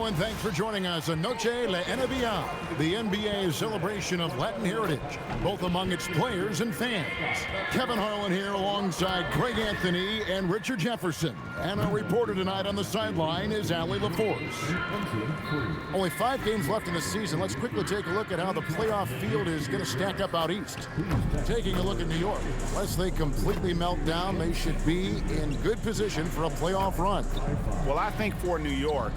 Hello and thanks for joining us on Noche La NBA, the NBA's celebration of Latin heritage, both among its players and fans. Kevin Harlan here alongside Karl-Anthony and Richard Jefferson. And our reporter tonight on the sideline is Allie LaForce. Only 5 games left in the season. Let's quickly take a look at how the playoff field is going to stack up out east. Taking a look at New York. Unless they completely melt down, they should be in good position for a playoff run. Well, I think for New York,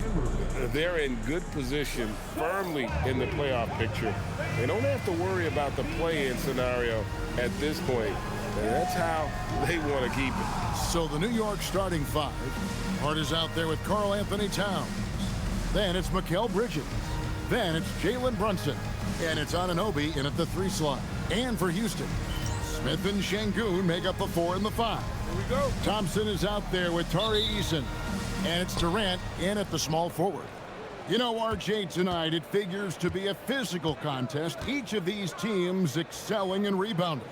they're in good position, firmly in the playoff picture. They don't have to worry about the play-in scenario at this point. And that's how they want to keep it. So the New York starting 5. Hart is out there with Karl-Anthony Towns. Then it's Mikal Bridges. Then it's Jalen Brunson. And it's Anunoby in at the 3 slot. And for Houston, Smith and Sengun make up the 4 and the 5. Here we go. Thompson is out there with Tari Eason. And it's Durant in at the small forward. You know, RJ, tonight it figures to be a physical contest. Each of these teams excelling and rebounding.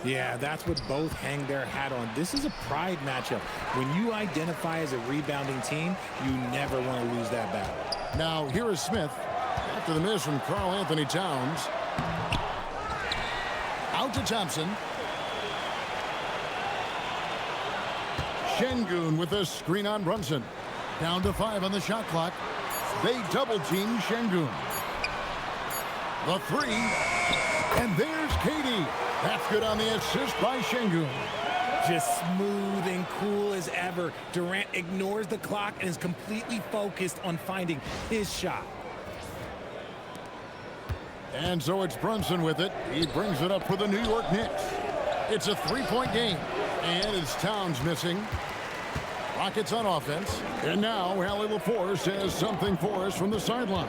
Yeah, that's what both hang their hat on. This is a pride matchup. When you identify as a rebounding team, you never want to lose that battle. Now, here is Smith. After the miss from Karl-Anthony Towns. Out to Thompson. Sengun with a screen on Brunson. Down to 5 on the shot clock. They double-team Sengun. The 3. And there's KD. That's good on the assist by Sengun. Just smooth and cool as ever. Durant ignores the clock and is completely focused on finding his shot. And so it's Brunson with it. He brings it up for the New York Knicks. It's a 3-point game. And it's Towns missing. Rockets on offense. And now Allie LaForce has something for us from the sideline.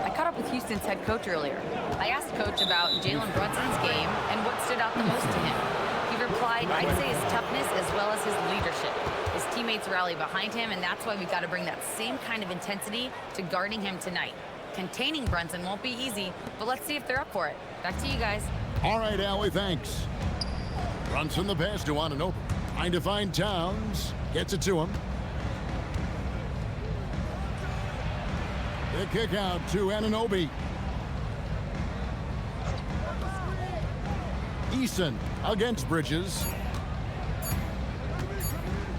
I caught up with Houston's head coach earlier. I asked Coach about Jalen Brunson's game and what stood out the most to him. He replied, I'd say his toughness as well as his leadership. His teammates rally behind him, and that's why we've got to bring that same kind of intensity to guarding him tonight. Containing Brunson won't be easy, but let's see if they're up for it. Back to you guys. All right, Allie, thanks. Brunson the pass to Anunoby. Trying to find Towns. Gets it to him. The kick out to Anunoby. Eason against Bridges.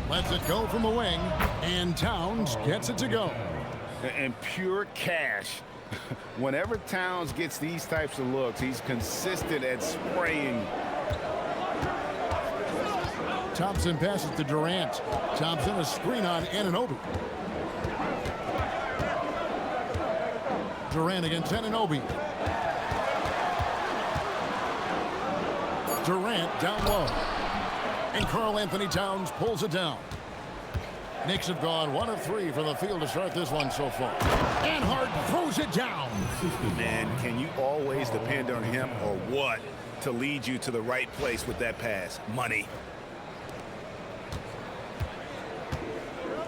Lets it go from the wing. And Towns gets it to go. And pure cash. Whenever Towns gets these types of looks, he's consistent at spraying. Thompson passes to Durant. Thompson a screen on Anunoby. Durant against Anunoby. Durant down low. And Karl-Anthony Towns pulls it down. Knicks have gone 1 of 3 from the field to start this one so far. And Hart throws it down. Man, can you always depend on him or what to lead you to the right place with that pass? Money.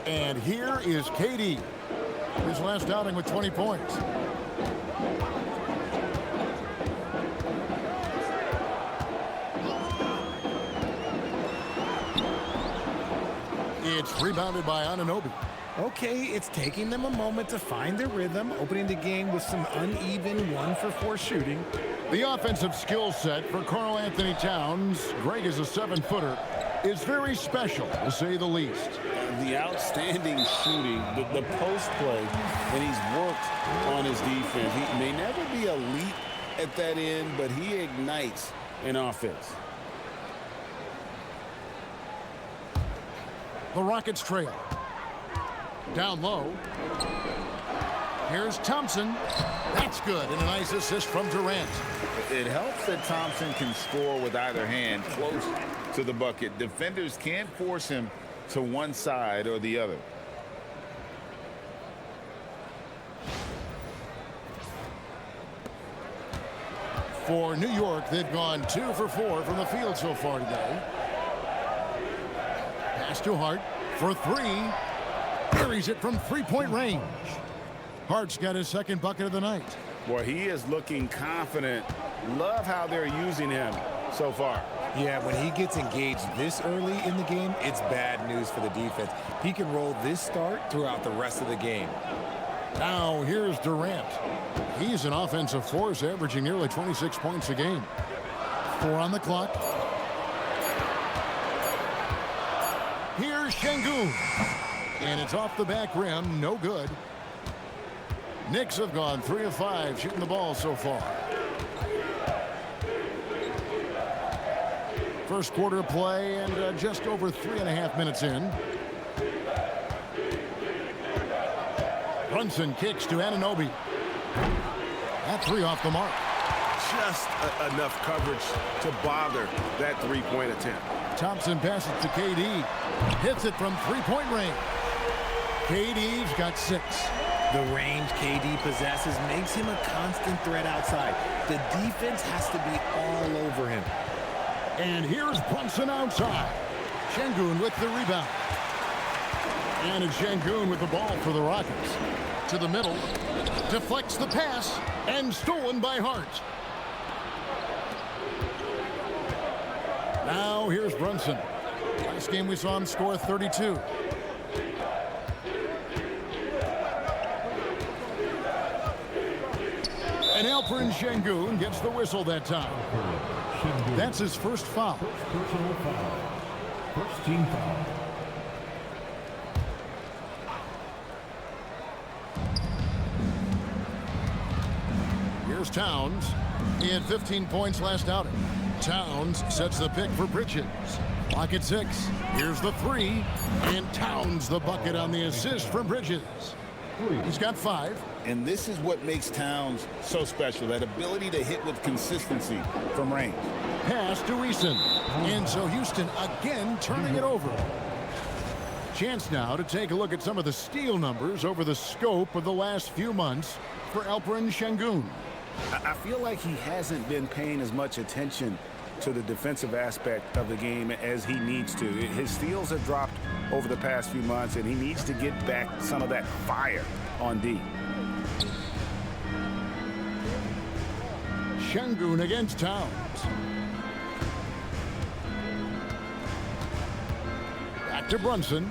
And here is KD. His last outing with 20 points. It's rebounded by Anunoby. Okay, it's taking them a moment to find their rhythm, opening the game with some uneven 1-for-4 shooting. The offensive skill set for Karl-Anthony Towns, Greg is a 7-footer, is very special, to say the least. The outstanding shooting, the post play, and he's worked on his defense. He may never be elite at that end, but he ignites an offense. The Rockets trail. Down low. Here's Thompson. That's good, and a nice assist from Durant. It helps that Thompson can score with either hand close to the bucket. Defenders can't force him to one side or the other. For New York, they've gone 2 for 4 from the field so far today. Pass to Hart for 3. Buries it from 3-point range. Hart's got his second bucket of the night. Boy, he is looking confident. Love how they're using him so far. Yeah, when he gets engaged this early in the game, it's bad news for the defense. He can roll this start throughout the rest of the game. Now here's Durant. He's an offensive force, averaging nearly 26 points a game. 4 on the clock. Here's Sengun. And it's off the back rim. No good. Knicks have gone 3 of 5 shooting the ball so far. First quarter play and just over 3.5 minutes in. Brunson kicks to Anunoby. That 3 off the mark. Just enough coverage to bother that three-point attempt. Thompson passes to KD. Hits it from three-point range. KD's got 6. The range KD possesses makes him a constant threat outside. The defense has to be all over him. And here's Brunson outside. Sengun with the rebound. And it's Sengun with the ball for the Rockets. To the middle. Deflects the pass. And stolen by Hart. Now here's Brunson. Last game we saw him score 32. And Alperen Sengun gets the whistle that time. That's his first foul. First team foul. Here's Towns. He had 15 points last outing. Towns sets the pick for Bridges. Clock at 6. Here's the 3. And Towns the bucket on the assist from Bridges. He's got 5. And this is what makes Towns so special, that ability to hit with consistency from range. Pass to Eason. And so Houston again turning it over. Chance now to take a look at some of the steal numbers over the scope of the last few months for Alperen Sengun. I feel like he hasn't been paying as much attention to the defensive aspect of the game as he needs to. His steals have dropped over the past few months, and he needs to get back some of that fire on D. Sengun against Towns. Back to Brunson.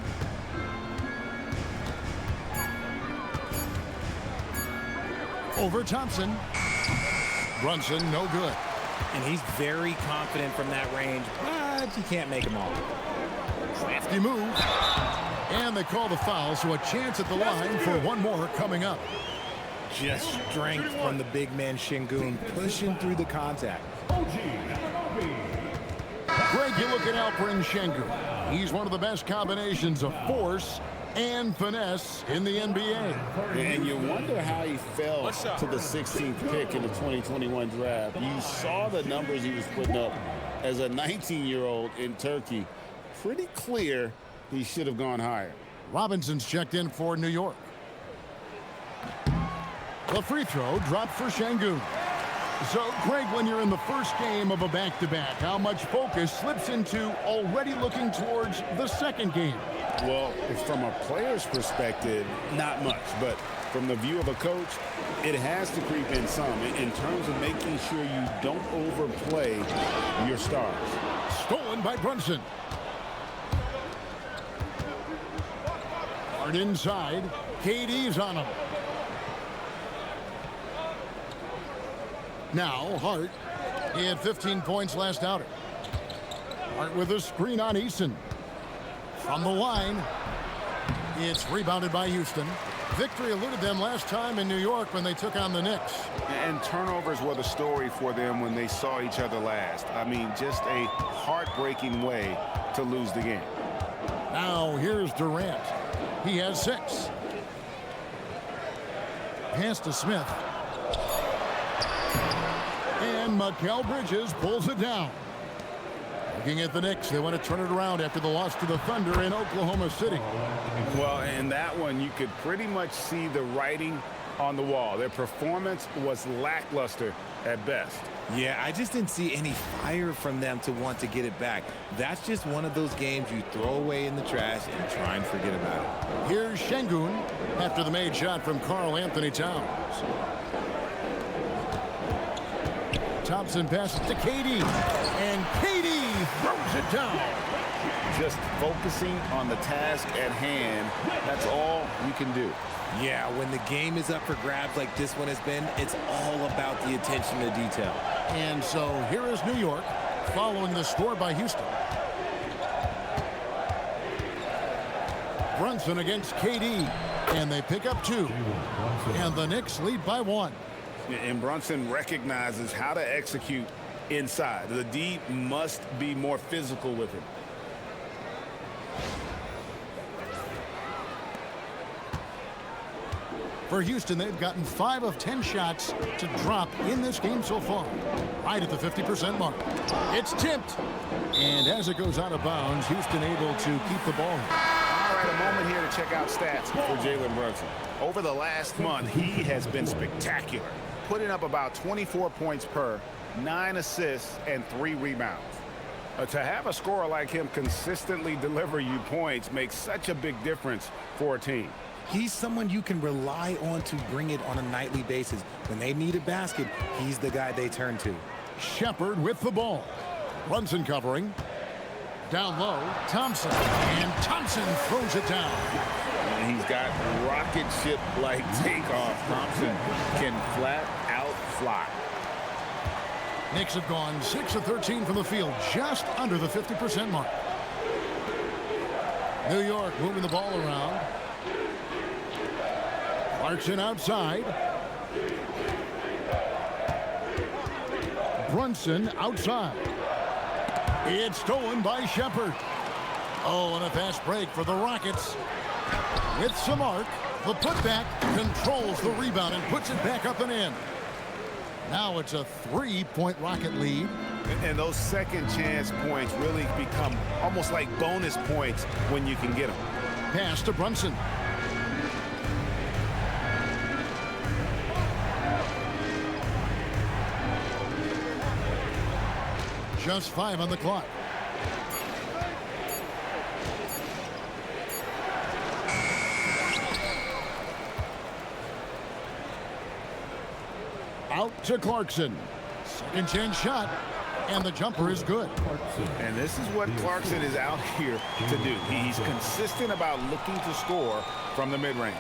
Over Thompson. Brunson, no good. And he's very confident from that range, but you can't make him all. Crafty move. And they call the foul, so a chance at the line for one more coming up. Just strength from the big man Sengun, pushing through the contact. Greg, you look at Alperen Sengun. He's one of the best combinations of force and finesse in the NBA. And you wonder how he fell to the 16th pick in the 2021 draft. You saw the numbers he was putting up as a 19-year-old in Turkey. Pretty clear he should have gone higher. Robinson's checked in for New York. The free throw dropped for Sengun. So, Craig, when you're in the first game of a back-to-back, how much focus slips into already looking towards the second game? Well, from a player's perspective, not much. But from the view of a coach, it has to creep in some in terms of making sure you don't overplay your stars. Stolen by Brunson. Hard inside. KD's on him. Now, Hart. He had 15 points last outing. Hart with a screen on Eason. From the line. It's rebounded by Houston. Victory eluded them last time in New York when they took on the Knicks. And turnovers were the story for them when they saw each other last. I mean, just a heartbreaking way to lose the game. Now, here's Durant. He has 6. Pass to Smith. And Mikal Bridges pulls it down. Looking at the Knicks, they want to turn it around after the loss to the Thunder in Oklahoma City. Well, in that one, you could pretty much see the writing on the wall. Their performance was lackluster at best. Yeah, I just didn't see any fire from them to want to get it back. That's just one of those games you throw away in the trash and try and forget about it. Here's Sengun after the made shot from Karl-Anthony Towns. Thompson passes to KD, and KD throws it down. just focusing on the task at hand. That's all you can do. Yeah, when the game is up for grabs like this one has been, it's all about the attention to detail. And so here is New York following the score by Houston. Brunson against KD, and they pick up 2. And the Knicks lead by 1. And Brunson recognizes how to execute inside. The D must be more physical with him. For Houston, they've gotten 5 of 10 shots to drop in this game so far, right at the 50% mark. It's tipped, and as it goes out of bounds, Houston able to keep the ball. All right, a moment here to check out stats for Jalen Brunson. Over the last month, he has been spectacular, putting up about 24 points per, 9 assists, and 3 rebounds. To have a scorer like him consistently deliver you points makes such a big difference for a team. He's someone you can rely on to bring it on a nightly basis. When they need a basket, he's the guy they turn to. Shepard with the ball. Brunson covering. Down low, Thompson. And Thompson throws it down. And he's got rocket ship-like takeoff. Thompson can flat out fly. Knicks have gone 6 of 13 from the field, just under the 50% mark. New York moving the ball around. Clarkson outside. Brunson outside. It's stolen by Shepard. Oh, and a fast break for the Rockets. With some arc, the putback controls the rebound and puts it back up and in. Now it's a 3-point Rocket lead. And those second chance points really become almost like bonus points when you can get them. Pass to Brunson. Just 5 on the clock. Out to Clarkson. Second chance shot. And the jumper is good. And this is what Clarkson is out here to do. He's consistent about looking to score from the mid-range.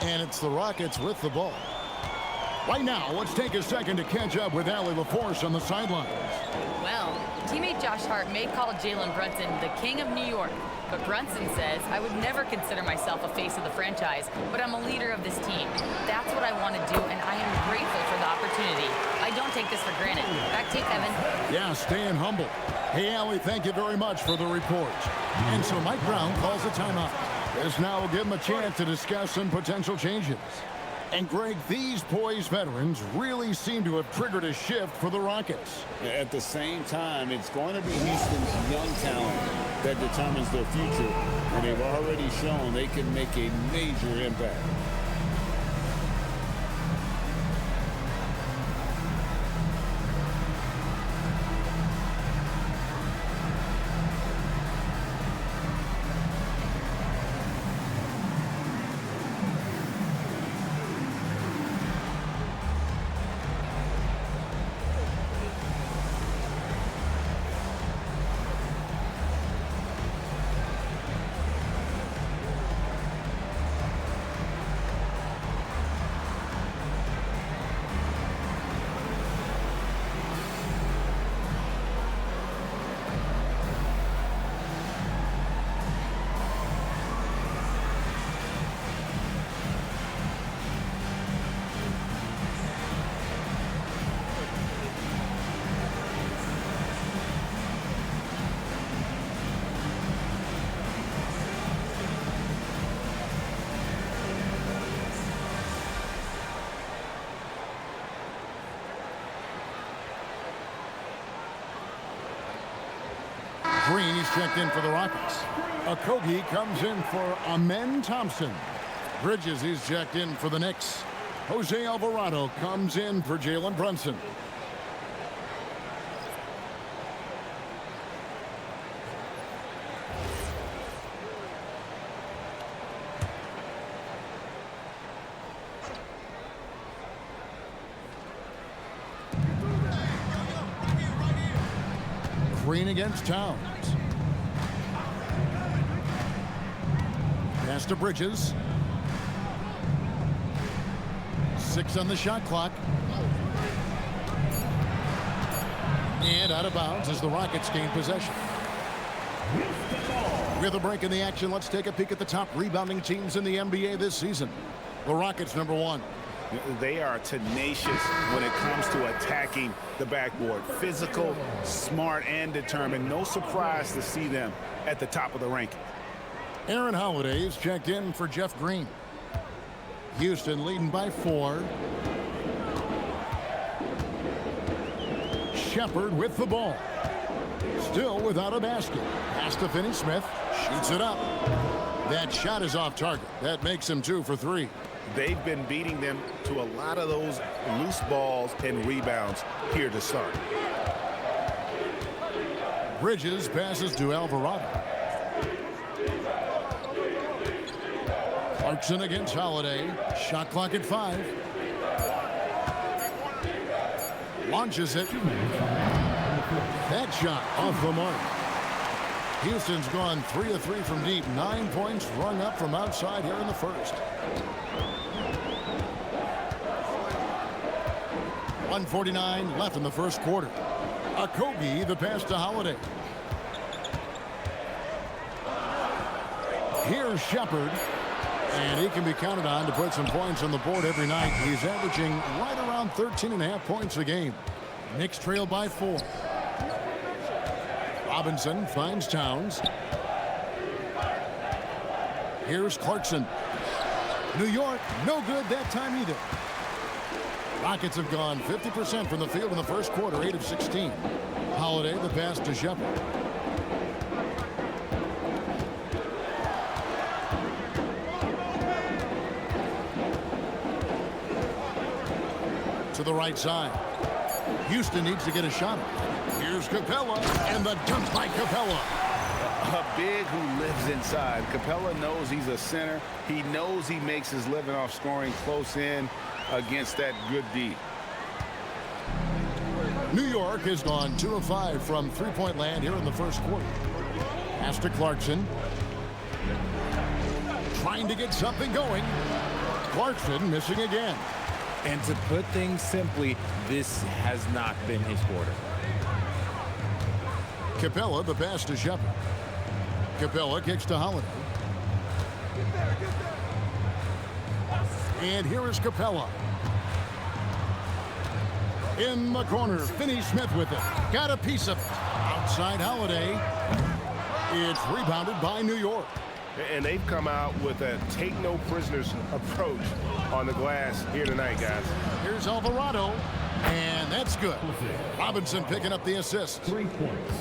And it's the Rockets with the ball. Right now, let's take a second to catch up with Allie LaForce on the sidelines. Well, teammate Josh Hart may call Jalen Brunson the king of New York, but Brunson says, I would never consider myself a face of the franchise, but I'm a leader of this team. That's what I want to do, and I am grateful for the opportunity. I don't take this for granted. Back to you, Kevin. Yeah, staying humble. Hey, Allie, thank you very much for the report. And so Mike Brown calls a timeout. This now will give him a chance to discuss some potential changes. And, Greg, these poised veterans really seem to have triggered a shift for the Rockets. At the same time, it's going to be Houston's young talent that determines their future, and they've already shown they can make a major impact. Green, he's checked in for the Rockets. Okogie comes in for Amen Thompson. Bridges, he's checked in for the Knicks. Jose Alvarado comes in for Jalen Brunson. Green against Towns. Pass to Bridges. 6 on the shot clock. And out of bounds as the Rockets gain possession. With a break in the action, let's take a peek at the top rebounding teams in the NBA this season. The Rockets, number 1. They are tenacious when it comes to attacking the backboard. Physical, smart, and determined. No surprise to see them at the top of the ranking. Aaron Holiday is checked in for Jeff Green. Houston leading by 4. Shepard with the ball. Still without a basket. Pass to Finney-Smith. Shoots it up. That shot is off target. That makes him 2 for 3. They've been beating them to a lot of those loose balls and rebounds here to start. Bridges passes to Alvarado. Clarkson against Holiday. Shot clock at 5. Launches it. That shot off the mark. Houston's gone 3 of 3 from deep. 9 points rung up from outside here in the first. 1:49 left in the first quarter. Okogie, the pass to Holiday. Here's Shepard. And he can be counted on to put some points on the board every night. He's averaging right around 13.5 points a game. Knicks trail by 4. Robinson finds Towns. Here's Clarkson. New York, no good that time either. Rockets have gone 50% from the field in the first quarter, 8 of 16. Holiday, the pass to Shepard. To the right side. Houston needs to get a shot. Here's Capella, and the dunk by Capella. A big who lives inside. Capella knows he's a center. He knows he makes his living off scoring close in against that good D. New York has gone 2 of 5 from three-point land here in the first quarter. Pass to Clarkson. Trying to get something going. Clarkson missing again. And to put things simply, this has not been his quarter. Capella, the pass to Shepard. Capella kicks to Holiday. And here is Capella. In the corner, Finney-Smith with it. Got a piece of it. Outside Holiday. It's rebounded by New York. And they've come out with a take-no-prisoners approach on the glass here tonight, guys. Here's Alvarado, and that's good. Robinson picking up the assist. 3 points.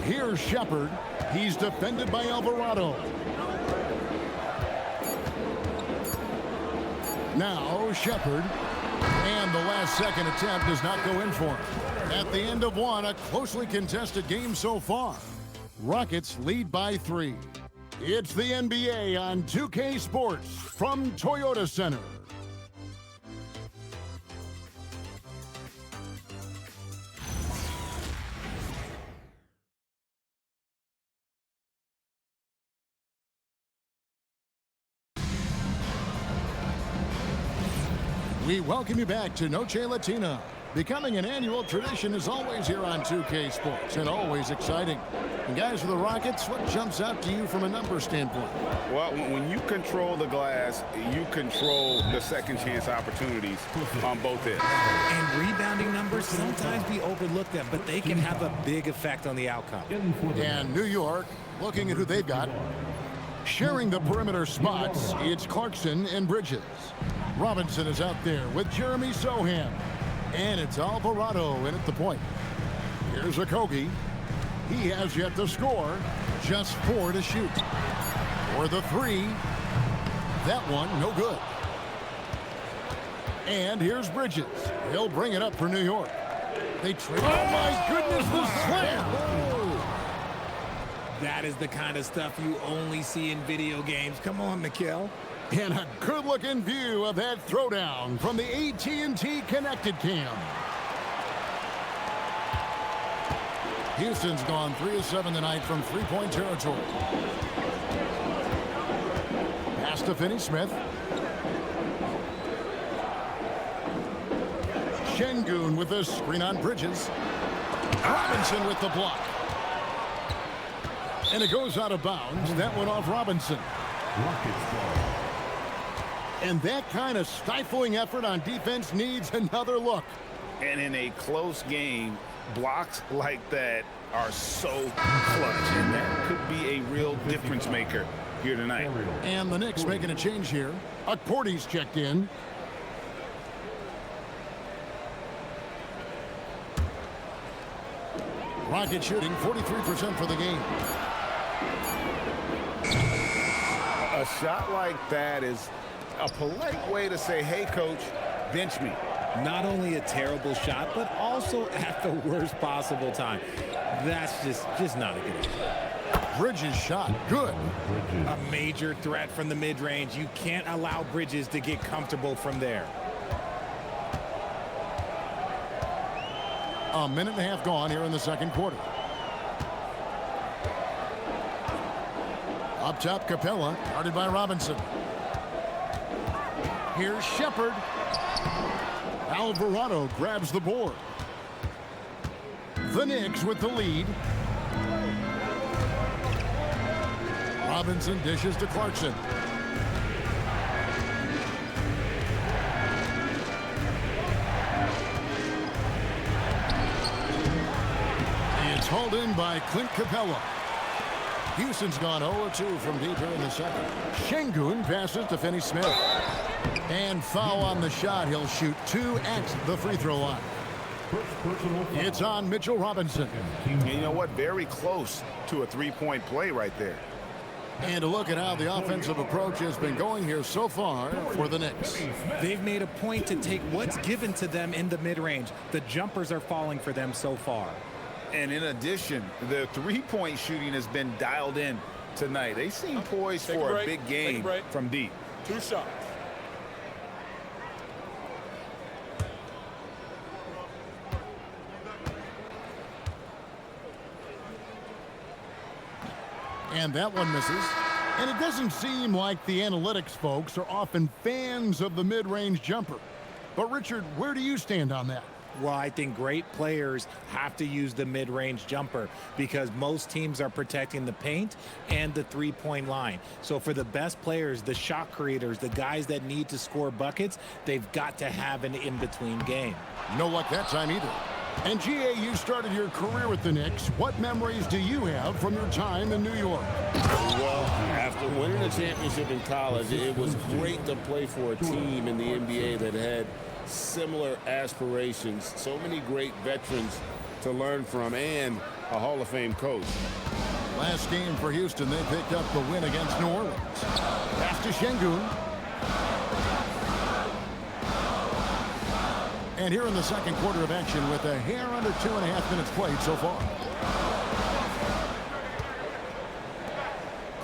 Here's Shepard. He's defended by Alvarado. Now Shepard, and the last second attempt does not go in for him. At the end of one, a closely contested game so far. Rockets lead by 3. It's the NBA on 2K Sports from Toyota Center. We welcome you back to Noche Latina. Becoming an annual tradition is always here on 2K Sports, and always exciting. And guys, for the Rockets, what jumps out to you from a number standpoint? Well, when you control the glass, you control the second chance opportunities on both ends. And rebounding numbers sometimes be overlooked at, but they can have a big effect on the outcome. And New York, looking at who they've got. Sharing the perimeter spots, it's Clarkson and Bridges. Robinson is out there with Jeremy Sohan. And it's Alvarado in at the point. Here's Okogie. He has yet to score. Just 4 to shoot. For the 3. That one, no good. And here's Bridges. He'll bring it up for New York. They trade. Oh, my goodness, the slam! That is the kind of stuff you only see in video games. Come on, Mikhail. And a good-looking view of that throwdown from the AT&T Connected Cam. Houston's gone 3 of 7 tonight from three-point territory. Pass to Finney-Smith. Sengun with a screen on Bridges. Robinson with the block. And it goes out of bounds. That went off Robinson. And that kind of stifling effort on defense needs another look. And in a close game, blocks like that are so clutch. And that could be a real difference maker here tonight. And the Knicks making a change here. Porty's checked in. Rocket shooting 43% for the game. A shot like that is a polite way to say, hey, coach, bench me. Not only a terrible shot, but also at the worst possible time. That's just not a good idea. Bridges shot. Good. A major threat from the mid-range. You can't allow Bridges to get comfortable from there. A minute and a half gone here in the second quarter. Up top, Capella, guarded by Robinson. Here's Shepherd. Alvarado grabs the board. The Knicks with the lead. Robinson dishes to Clarkson. It's hauled in by Clint Capella. Houston's gone 0-2 from deep here in the second. Sengun passes to Finney-Smith. And foul on the shot. He'll shoot 2 at the free throw line. It's on Mitchell Robinson. And you know what? Very close to a three-point play right there. And a look at how the offensive approach has been going here so far for the Knicks. They've made a point to take what's given to them in the mid-range. The jumpers are falling for them so far. And in addition, the three-point shooting has been dialed in tonight. They seem poised for a big game from deep. 2 shots. And that one misses. And it doesn't seem like the analytics folks are often fans of the mid-range jumper. But Richard, where do you stand on that? Well, I think great players have to use the mid-range jumper because most teams are protecting the paint and the three-point line. So for the best players, the shot creators, the guys that need to score buckets, they've got to have an in-between game. No luck that time either. And GA, you started your career with the Knicks. What memories do you have from your time in New York? Well, after winning a championship in college, it was great to play for a team in the NBA that had similar aspirations. So many great veterans to learn from and a Hall of Fame coach. Last game for Houston, they picked up the win against New Orleans. Pass to Sengun. And here in the second quarter of action with a hair under 2.5 minutes played so far.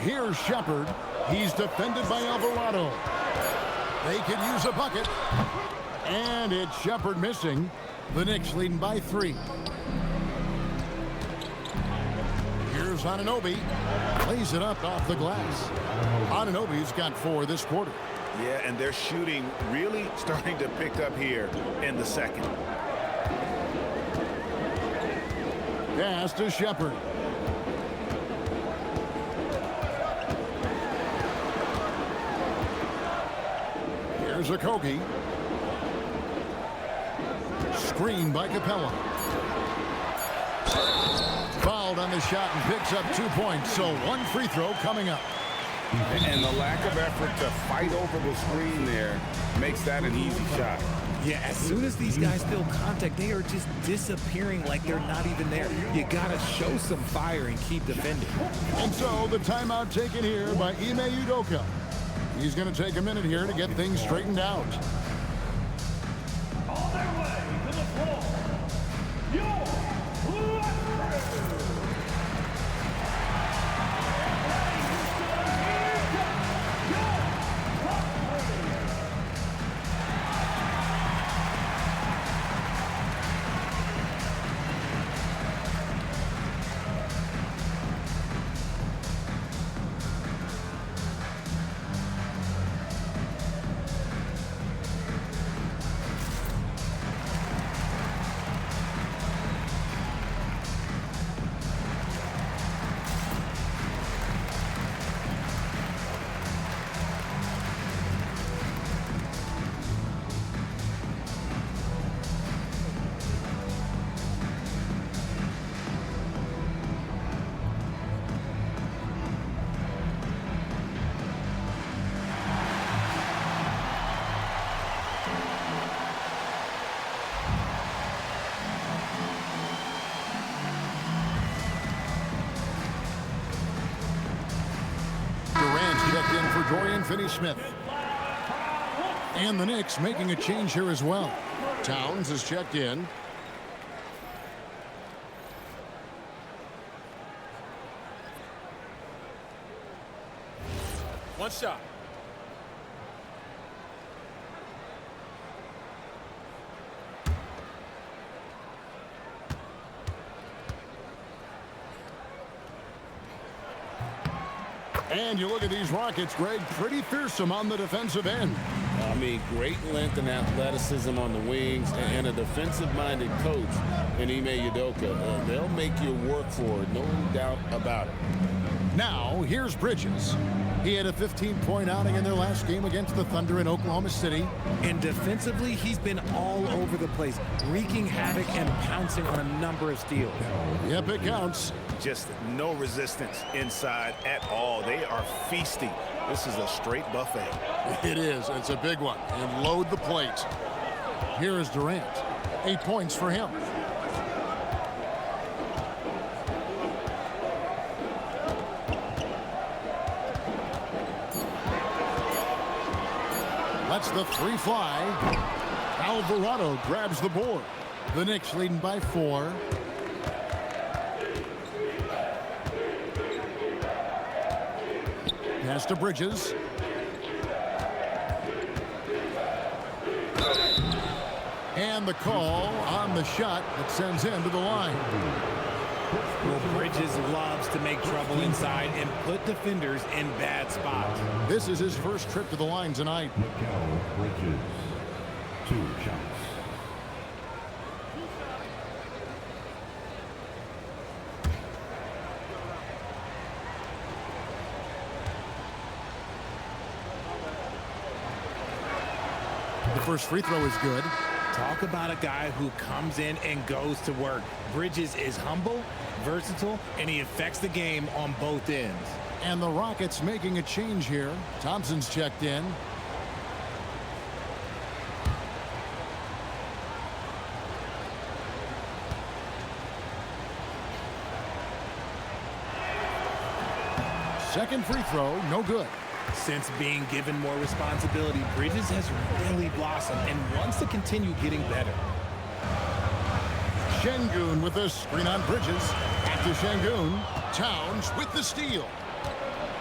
Here's Shepherd. He's defended by Alvarado. They could use a bucket. And it's Shepherd missing. The Knicks leading by 3. Here's Anunoby. Plays it up off the glass. Anunoby's got 4 this quarter. Yeah, and their shooting really starting to pick up here in the second. Pass to Shepherd. Here's Okogie. Screen by Capella. Fouled on the shot and picks up 2 points. So 1 free throw coming up. And the lack of effort to fight over the screen there makes that an easy shot. Yeah, as soon as these guys feel contact, they are just disappearing like they're not even there. You got to show some fire and keep defending. And so the timeout taken here by Ime Udoka. He's going to take a minute here to get things straightened out. On their way to the floor, York Dorian Finney-Smith. And the Knicks making a change here as well. Towns is checked in. One shot. And you look at these Rockets, Greg, pretty fearsome on the defensive end. I mean, great length and athleticism on the wings, and a defensive-minded coach in Ime Udoka. They'll make you work for it, no doubt about it. Now, here's Bridges. He had a 15-point outing in their last game against the Thunder in Oklahoma City. And defensively, he's been all over the place, wreaking havoc and pouncing on a number of steals. Yep, it counts. Just no resistance inside at all. They are feasting. This is a straight buffet. It is. It's a big one. And load the plate. Here is Durant. 8 points for him. Lets the three fly. Alvarado grabs the board. The Knicks leading by 4. Pass to Bridges. And the call on the shot that sends him to the line. Well, Bridges loves to make trouble inside and put defenders in bad spots. This is his first trip to the line tonight. Bridges, 2 shots. The first free throw is good. Talk about a guy who comes in and goes to work. Bridges is humble, versatile, and he affects the game on both ends. And the Rockets making a change here. Thompson's checked in. Second free throw, no good. Since being given more responsibility, Bridges has really blossomed and wants to continue getting better. Sengun with the screen on Bridges. Back to Sengun. Towns with the steal.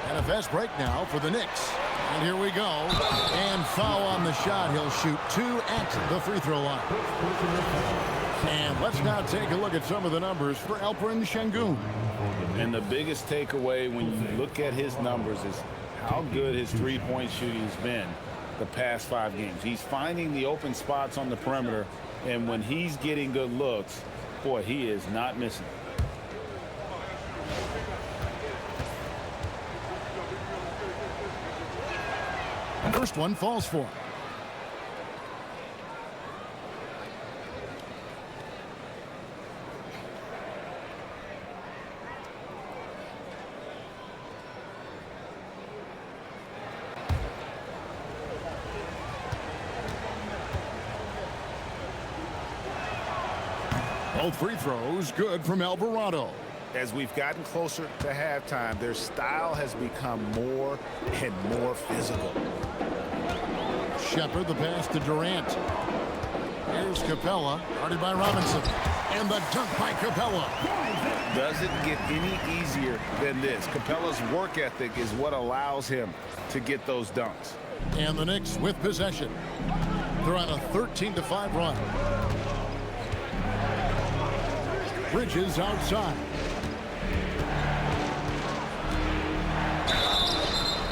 And a fast break now for the Knicks. And here we go. And foul on the shot. He'll shoot 2 at the free throw line. And let's now take a look at some of the numbers for Alperen Sengun. And the biggest takeaway when you look at his numbers is how good his three-point shooting has been the past 5 games. He's finding the open spots on the perimeter, and when he's getting good looks, boy, he is not missing. First one falls for him. Both free throws good from Alvarado. As we've gotten closer to halftime, their style has become more and more physical. Shepard the pass to Durant. Here's Capella, guarded by Robinson. And the dunk by Capella. Doesn't get any easier than this. Capella's work ethic is what allows him to get those dunks. And the Knicks with possession. They're on a 13-5 run. Bridges outside.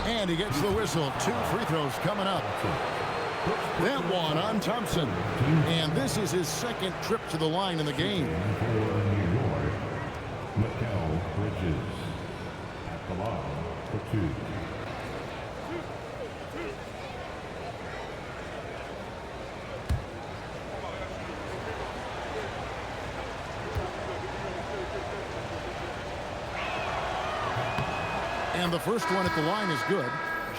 And he gets the whistle. 2 free throws coming up. That one on Thompson. And this is his second trip to the line in the game. Bridges at the line for 2. And the first one at the line is good.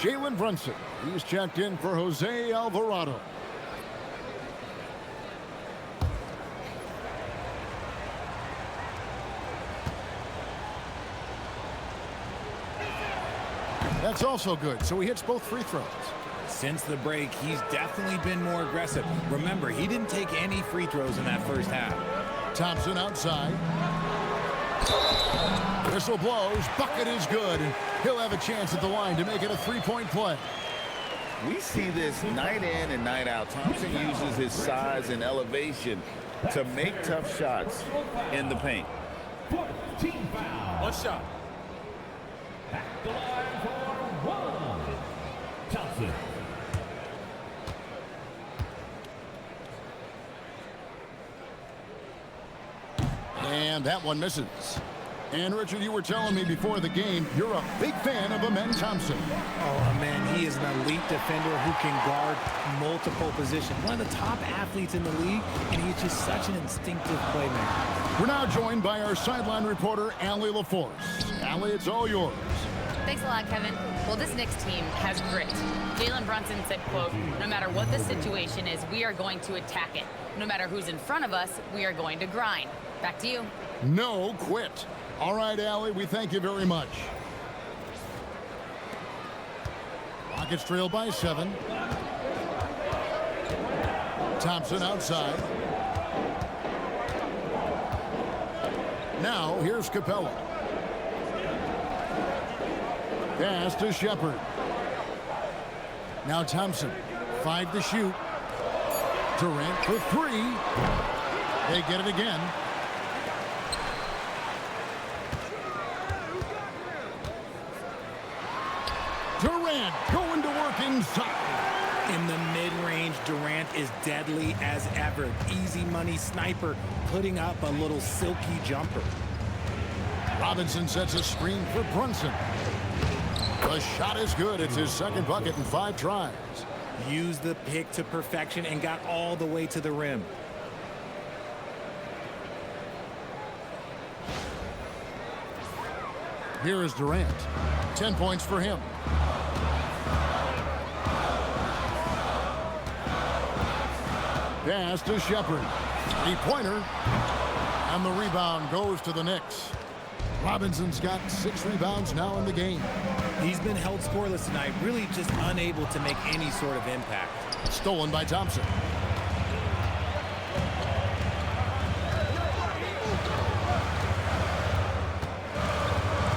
Jalen Brunson. He's checked in for Jose Alvarado. That's also good, so he hits both free throws. Since the break, he's definitely been more aggressive. Remember, he didn't take any free throws in that first half. Thompson outside. Whistle blows. Bucket is good. He'll have a chance at the line to make it a three-point play. We see this night in and night out. Thompson uses his size and elevation to make tough shots in the paint. One shot. At the line for one, Thompson. And that one misses. And, Richard, you were telling me before the game you're a big fan of Amen Thompson. Oh, man, he is an elite defender who can guard multiple positions. One of the top athletes in the league, and he's just such an instinctive playmaker. We're now joined by our sideline reporter, Allie LaForce. Allie, it's all yours. Thanks a lot, Kevin. Well, this Knicks team has grit. Jalen Brunson said, quote, "No matter what the situation is, we are going to attack it. No matter who's in front of us, we are going to grind." Back to you. No quit. All right, Allie, we thank you very much. Rockets trail by 7. Thompson outside. Now, here's Capella. Pass to Shepard. Now Thompson. 5 to shoot. Durant for 3. They get it again. Durant going to work inside. In the mid-range, Durant is deadly as ever. Easy money sniper, putting up a little silky jumper. Robinson sets a screen for Brunson. The shot is good. It's his second bucket in 5 tries. Used the pick to perfection and got all the way to the rim. Here is Durant. 10 points for him. Pass to Shepard. 3-pointer. And the rebound goes to the Knicks. Robinson's got 6 rebounds now in the game. He's been held scoreless tonight, really just unable to make any sort of impact. Stolen by Thompson.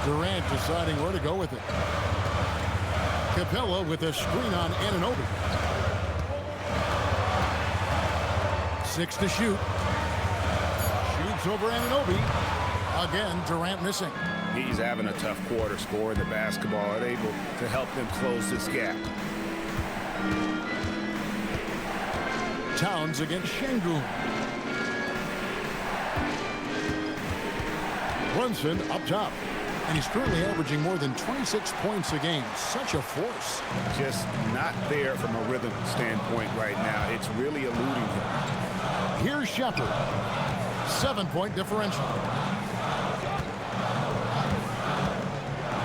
Durant deciding where to go with it. Capella with a screen on Anunoby. 6 to shoot. Shoots over Anunoby. Again, Durant missing. He's having a tough quarter, scoring the basketball and able to help them close this gap. Towns against Sengun. Brunson up top. And he's currently averaging more than 26 points a game. Such a force. Just not there from a rhythm standpoint right now. It's really eluding him. Here's Shepard. 7-point differential.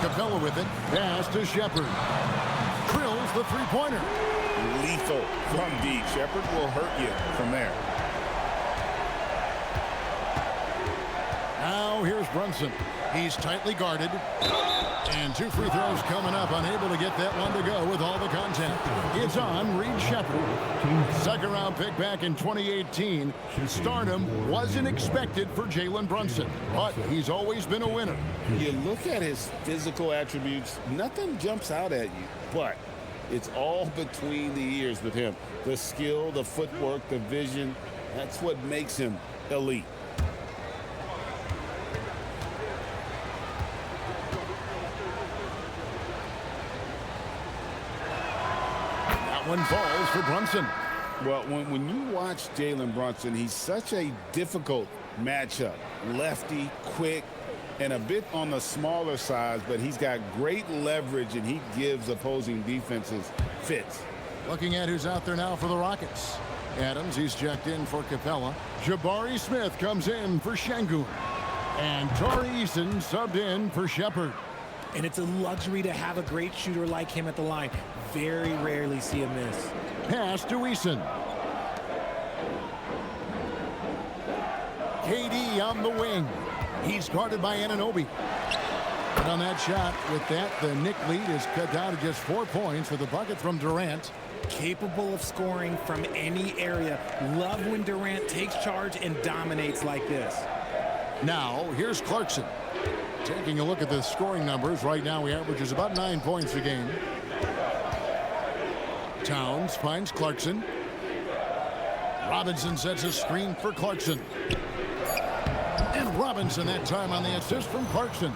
Capella with it. Pass to Shepard. Drills the 3-pointer. Lethal from deep. Shepard will hurt you from there. Now here's Brunson. He's tightly guarded. And 2 free throws coming up. Unable to get that one to go with all the contact. It's on Reed Shepard. Second-round pick back in 2018. Stardom wasn't expected for Jalen Brunson, but he's always been a winner. You look at his physical attributes, nothing jumps out at you, but it's all between the ears with him. The skill, the footwork, the vision, that's what makes him elite. One falls for Brunson. Well, when you watch Jalen Brunson, he's such a difficult matchup. Lefty, quick, and a bit on the smaller side, but he's got great leverage, and he gives opposing defenses fits. Looking at who's out there now for the Rockets. Adams, he's checked in for Capella. Jabari Smith comes in for Sengun. And Tari Eason subbed in for Shepard. And it's a luxury to have a great shooter like him at the line. Very rarely see a miss. Pass to Eason. KD on the wing. He's guarded by Anunoby. And on that shot, with that, the Knick lead is cut down to just 4 points with a bucket from Durant. Capable of scoring from any area. Love when Durant takes charge and dominates like this. Now, here's Clarkson. Taking a look at the scoring numbers, right now he averages about 9 points a game. Towns finds Clarkson. Robinson sets a screen for Clarkson. And Robinson that time on the assist from Clarkson.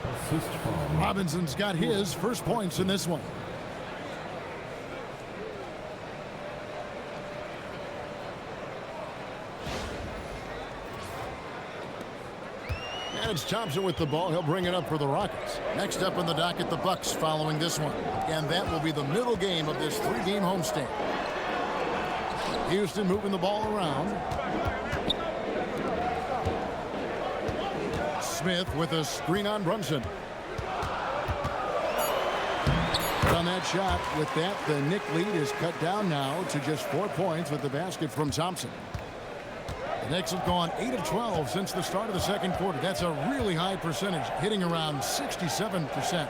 Robinson's got his first points in this one. And it's Thompson with the ball. He'll bring it up for the Rockets. Next up on the docket, the Bucks following this one. And that will be the middle game of this 3-game homestand. Houston moving the ball around. Smith with a screen on Brunson. On that shot, with that, the Knick lead is cut down now to just 4 points with the basket from Thompson. The Knicks have gone 8 of 12 since the start of the second quarter. That's a really high percentage, hitting around 67%.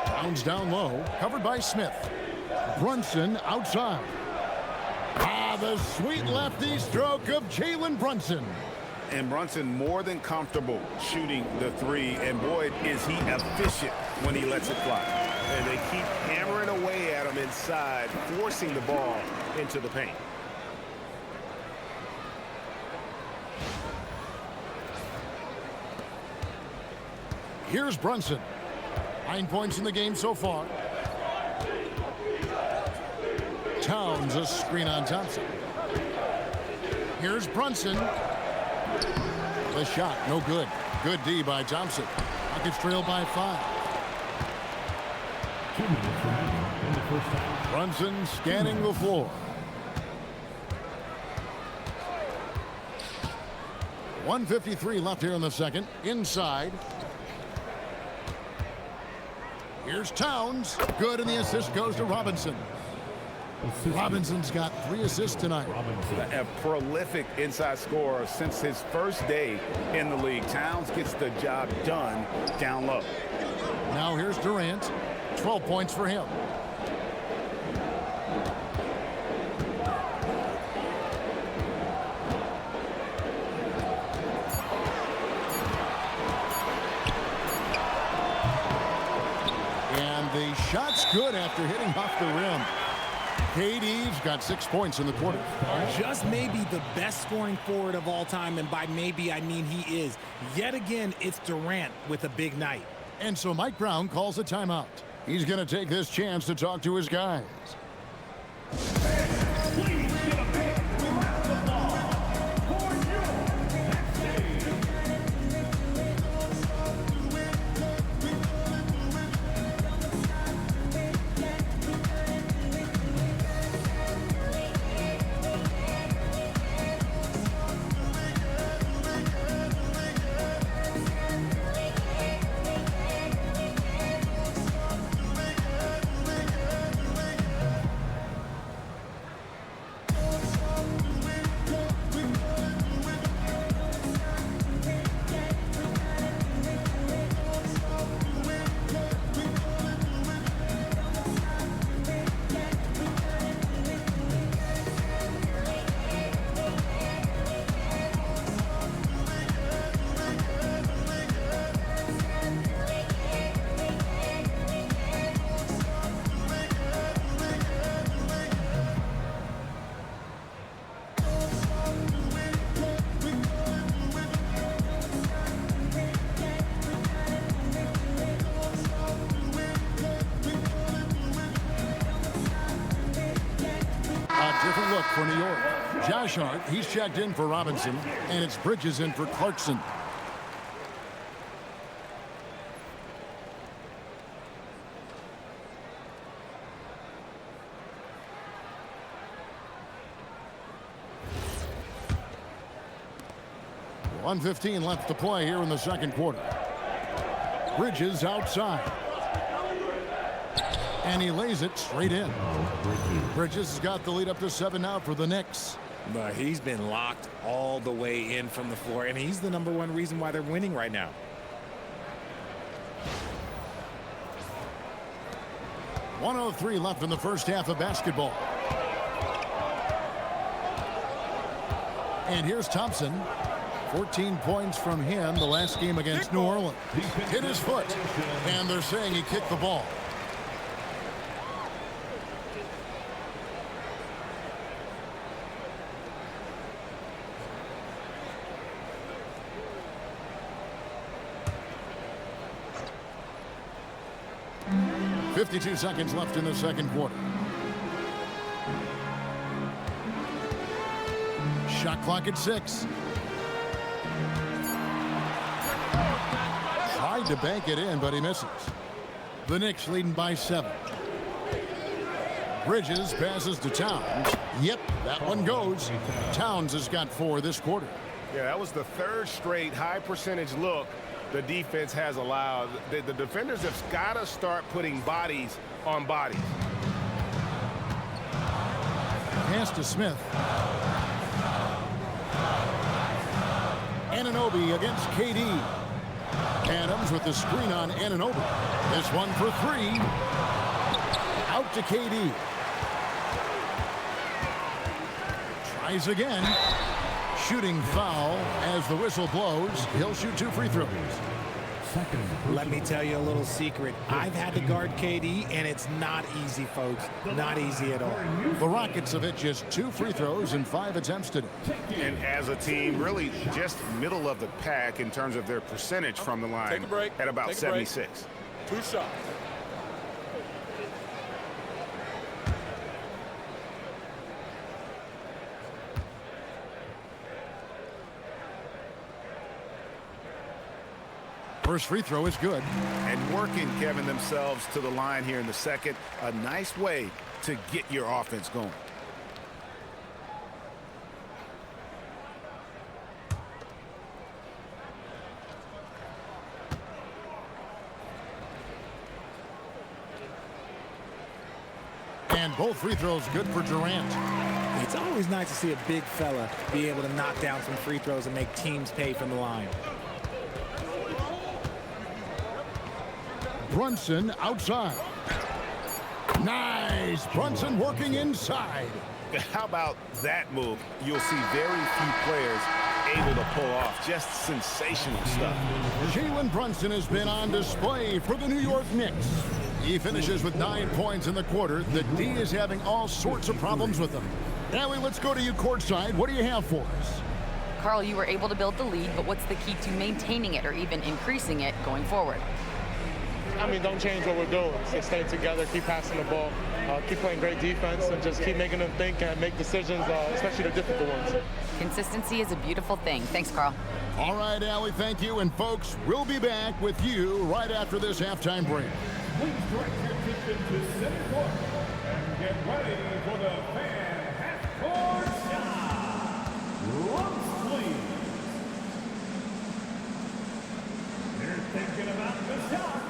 Towns down low, covered by Smith. Brunson outside. The sweet lefty stroke of Jalen Brunson. And Brunson more than comfortable shooting the three. And boy, is he efficient when he lets it fly. And they keep hammering away at him inside, forcing the ball into the paint. Here's Brunson. 9 points in the game so far. Towns a screen on Thompson. Here's Brunson. The shot, no good. Good D by Thompson. Rockets trail by 5. 2 minutes remaining in the first half. Brunson scanning the floor. .153 left here in the second. Inside. Here's Towns. Good, and the assist goes to Robinson. Robinson's got 3 assists tonight. A prolific inside scorer since his first day in the league. Towns gets the job done down low. Now here's Durant. 12 points for him. And the shot's good after hitting off the rim. KD's got 6 points in the quarter. Just maybe the best scoring forward of all time, and by maybe I mean he is. Yet again, it's Durant with a big night. And so Mike Brown calls a timeout. He's going to take this chance to talk to his guys. Different look for New York. Josh Hart, he's checked in for Robinson, and it's Bridges in for Clarkson. .115 left to play here in the second quarter. Bridges outside. And he lays it straight in. Bridges has got the lead up to 7 now for the Knicks. But he's been locked all the way in from the floor, and he's the #1 reason why they're winning right now. .103 left in the first half of basketball. And here's Thompson. 14 points from him the last game against New Orleans. Hit his foot, and they're saying he kicked the ball. .52 seconds left in the second quarter. Shot clock at 6. Tried to bank it in, but he misses. The Knicks leading by 7. Bridges passes to Towns. Yep, that one goes. Towns has got 4 this quarter. Yeah, that was the 3rd straight high percentage look the defense has allowed. The defenders have got to start putting bodies on bodies. Pass to Smith. Anunoby against KD. Adams with the screen on Anunoby. This one for 3. Out to KD. Tries again. Shooting foul as the whistle blows. He'll shoot 2 free throws. Let me tell you a little secret. I've had to guard KD, and it's not easy, folks. Not easy at all. The Rockets have hit just 2 free throws in 5 attempts today. And as a team, really just middle of the pack in terms of their percentage from the line. Take a break. At about Take a break. 76. 2 shots. First free throw is good. And working, Kevin, themselves to the line here in the second. A nice way to get your offense going. And both free throws good for Durant. It's always nice to see a big fella be able to knock down some free throws and make teams pay from the line. Brunson outside. Nice. Brunson working inside. How about that move? You'll see very few players able to pull off just sensational stuff. Jalen Brunson has been on display for the New York Knicks. He finishes with 9 points in the quarter. The D is having all sorts of problems with him. Allie, let's go to you courtside. What do you have for us? Karl, you were able to build the lead, but what's the key to maintaining it or even increasing it going forward? I mean, don't change what we're doing. So stay together, keep passing the ball, keep playing great defense, and just keep making them think and make decisions, especially the difficult ones. Consistency is a beautiful thing. Thanks, Karl. All right, Allie, thank you. And folks, we'll be back with you right after this halftime break. Please direct your attention to center court and get ready for the fan half-court shot. Lunch, please. They're thinking about the shot.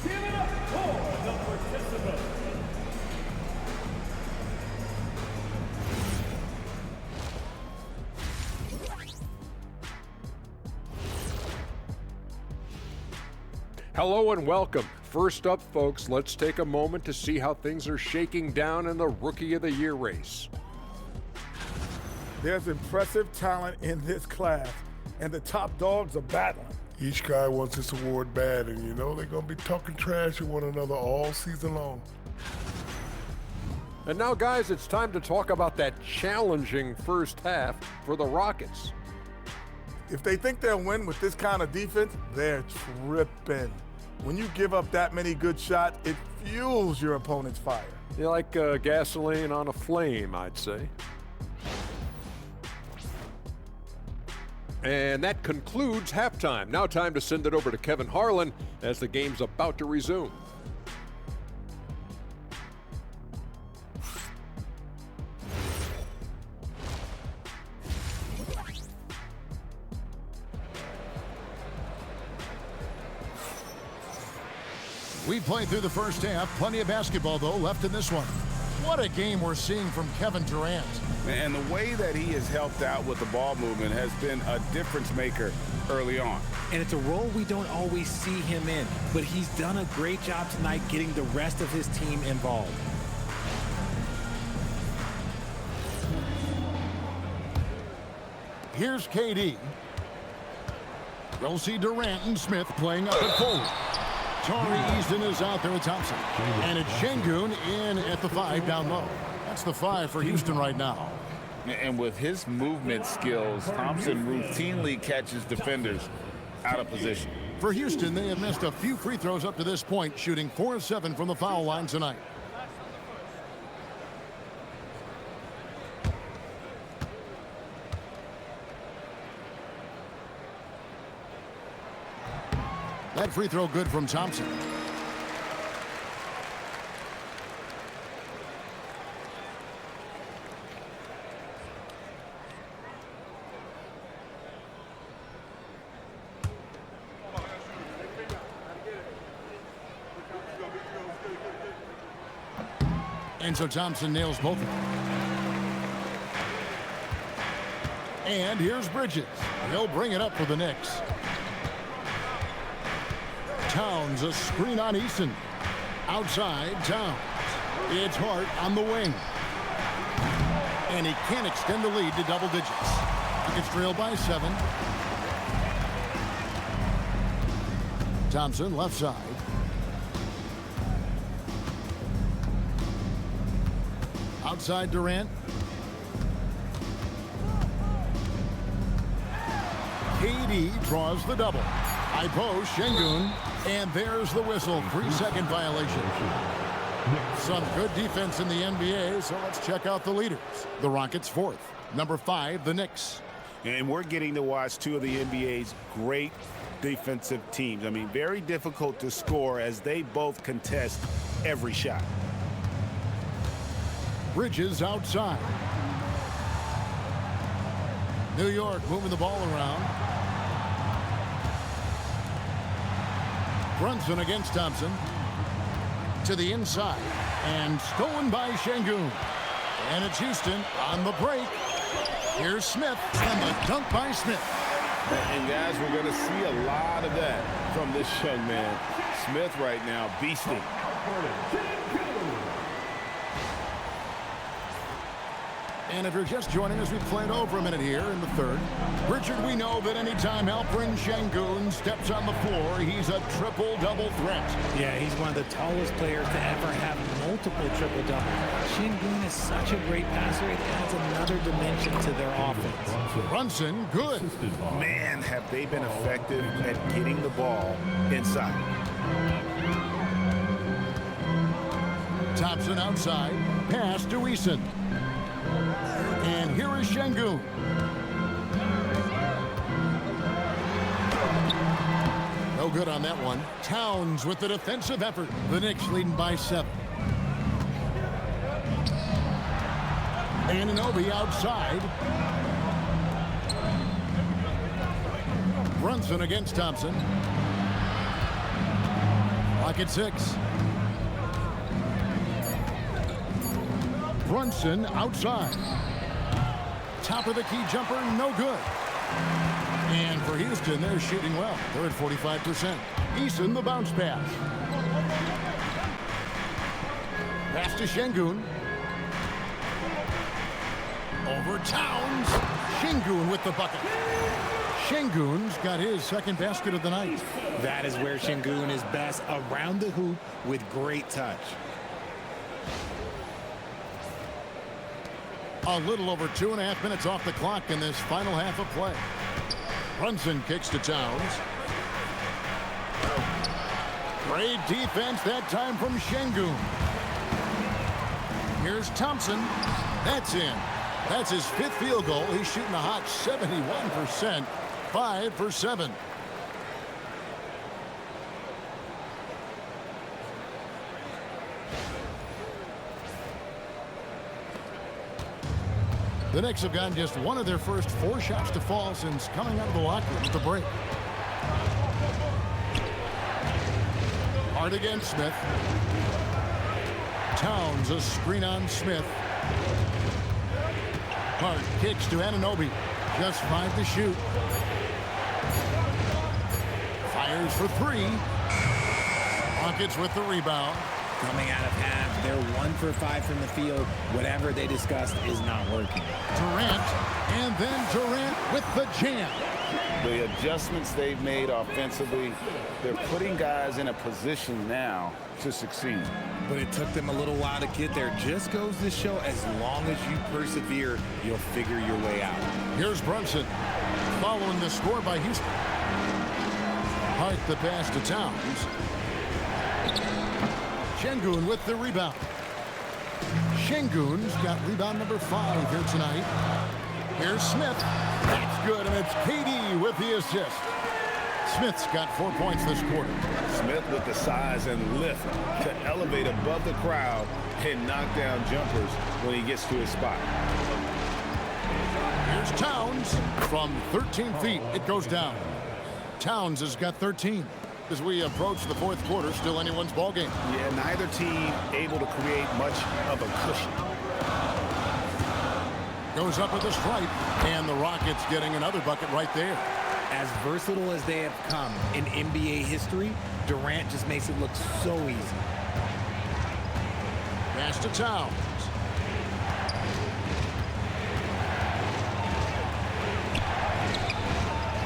Give it up for the participants. Hello and welcome. First up, folks, let's take a moment to see how things are shaking down in the Rookie of the Year race. There's impressive talent in this class, and the top dogs are battling. Each guy wants this award bad, and you know they're going to be talking trash to one another all season long. And now, guys, it's time to talk about that challenging first half for the Rockets. If they think they'll win with this kind of defense, they're tripping. When you give up that many good shots, it fuels your opponent's fire. You're like gasoline on a flame, I'd say. And that concludes halftime. Now time to send it over to Kevin Harlan as the game's about to resume. We played through the first half. Plenty of basketball, though, left in this one. What a game we're seeing from Kevin Durant. And the way that he has helped out with the ball movement has been a difference maker early on. And it's a role we don't always see him in, but he's done a great job tonight getting the rest of his team involved. Here's KD. We'll see Durant and Smith playing up at forward. Tari Easton is out there with Thompson. And it's Sengun in at the 5 down low. That's the 5 for Houston right now. And with his movement skills, Thompson routinely catches defenders out of position. For Houston, they have missed a few free throws up to this point, shooting 4 of 7 from the foul line tonight. That free throw good from Thompson. And so Thompson nails both of them. And here's Bridges. He'll bring it up for the Knicks. Towns, a screen on Easton. Outside, Towns. It's Hart on the wing. And he can't extend the lead to double digits. Rockets trail by 7. Thompson, left side. Outside Durant. KD draws the double. High post, Sengun. And there's the whistle. 3-second violation. Some good defense in the NBA, so let's check out the leaders. The Rockets 4th. Number 5, the Knicks. And we're getting to watch 2 of the NBA's great defensive teams. I mean, very difficult to score as they both contest every shot. Bridges outside. New York moving the ball around. Brunson against Thompson. To the inside. And stolen by Sengun. And it's Houston on the break. Here's Smith. And the dunk by Smith. And guys, we're going to see a lot of that from this young man. Smith right now beasting. And if you're just joining us, we've played over a minute here in the 3rd. Richard, we know that anytime Alperen Sengun steps on the floor, he's a triple-double threat. Yeah, he's one of the tallest players to ever have multiple triple-doubles. Sengun is such a great passer. It adds another dimension to their offense. Brunson, good. Man, have they been effective at getting the ball inside. Thompson outside. Pass to Easton. And here is Sengun. No good on that one. Towns with the defensive effort. The Knicks leading by 7. Anunoby outside. Brunson against Thompson. Clock at 6. Brunson outside. Top of the key jumper, no good. And for Houston, they're shooting well. They're at 45%. Easton, the bounce pass. Pass to Sengun. Over Towns. Sengun with the bucket. Sengun's got his 2nd basket of the night. That is where Sengun is best, around the hoop with great touch. A little over 2.5 minutes off the clock in this final half of play. Brunson kicks to Towns. Great defense that time from Sengun. Here's Thompson. That's in. That's his 5th field goal. He's shooting a hot 71%. 5 for 7. The Knicks have gotten just one of their first 4 shots to fall since coming out of the locker room at the break. Hart against Smith. Towns a screen on Smith. Hart kicks to Anunoby. Just 5 to shoot. Fires for 3. Rockets with the rebound. Coming out of half, they're 1 for 5 from the field. Whatever they discussed is not working. Durant, and then Durant with the jam. The adjustments they've made offensively, they're putting guys in a position now to succeed. But it took them a little while to get there. Just goes to show, as long as you persevere, you'll figure your way out. Here's Brunson, following the score by Houston. Hart the pass to Towns. Sengun with the rebound. Sengun's got rebound number 5 here tonight. Here's Smith. That's good, and it's KD with the assist. Smith's got 4 points this quarter. Smith with the size and lift to elevate above the crowd and knock down jumpers when he gets to his spot. Here's Towns from 13 feet. It goes down. Towns has got 13. As we approach the 4th quarter, still anyone's ball game. Yeah, neither team able to create much of a cushion. Goes up with a stripe, and the Rockets getting another bucket right there. As versatile as they have come in NBA history, Durant just makes it look so easy. Pass to Towns.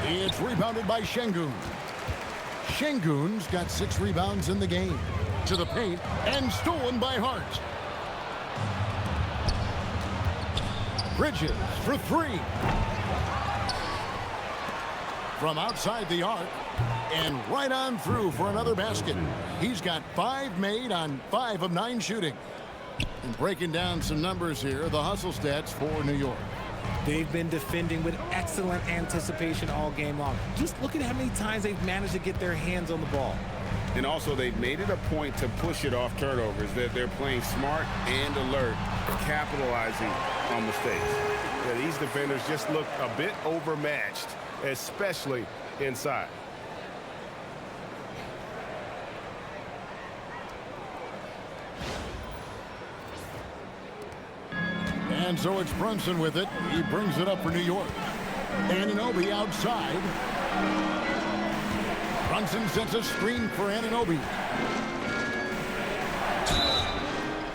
It's rebounded by Sengun. Sengun's got 6 rebounds in the game. To the paint, and stolen by Hart. Bridges for 3. From outside the arc, and right on through for another basket. He's got 5 made on 5 of 9 shooting. And breaking down some numbers here, the hustle stats for New York. They've been defending with excellent anticipation all game long. Just look at how many times they've managed to get their hands on the ball. And also, they've made it a point to push it off turnovers, that they're playing smart and alert, capitalizing on mistakes. Yeah, these defenders just look a bit overmatched, especially inside. And so it's Brunson with it. He brings it up for New York. Anunoby outside. Brunson sets a screen for Anunoby.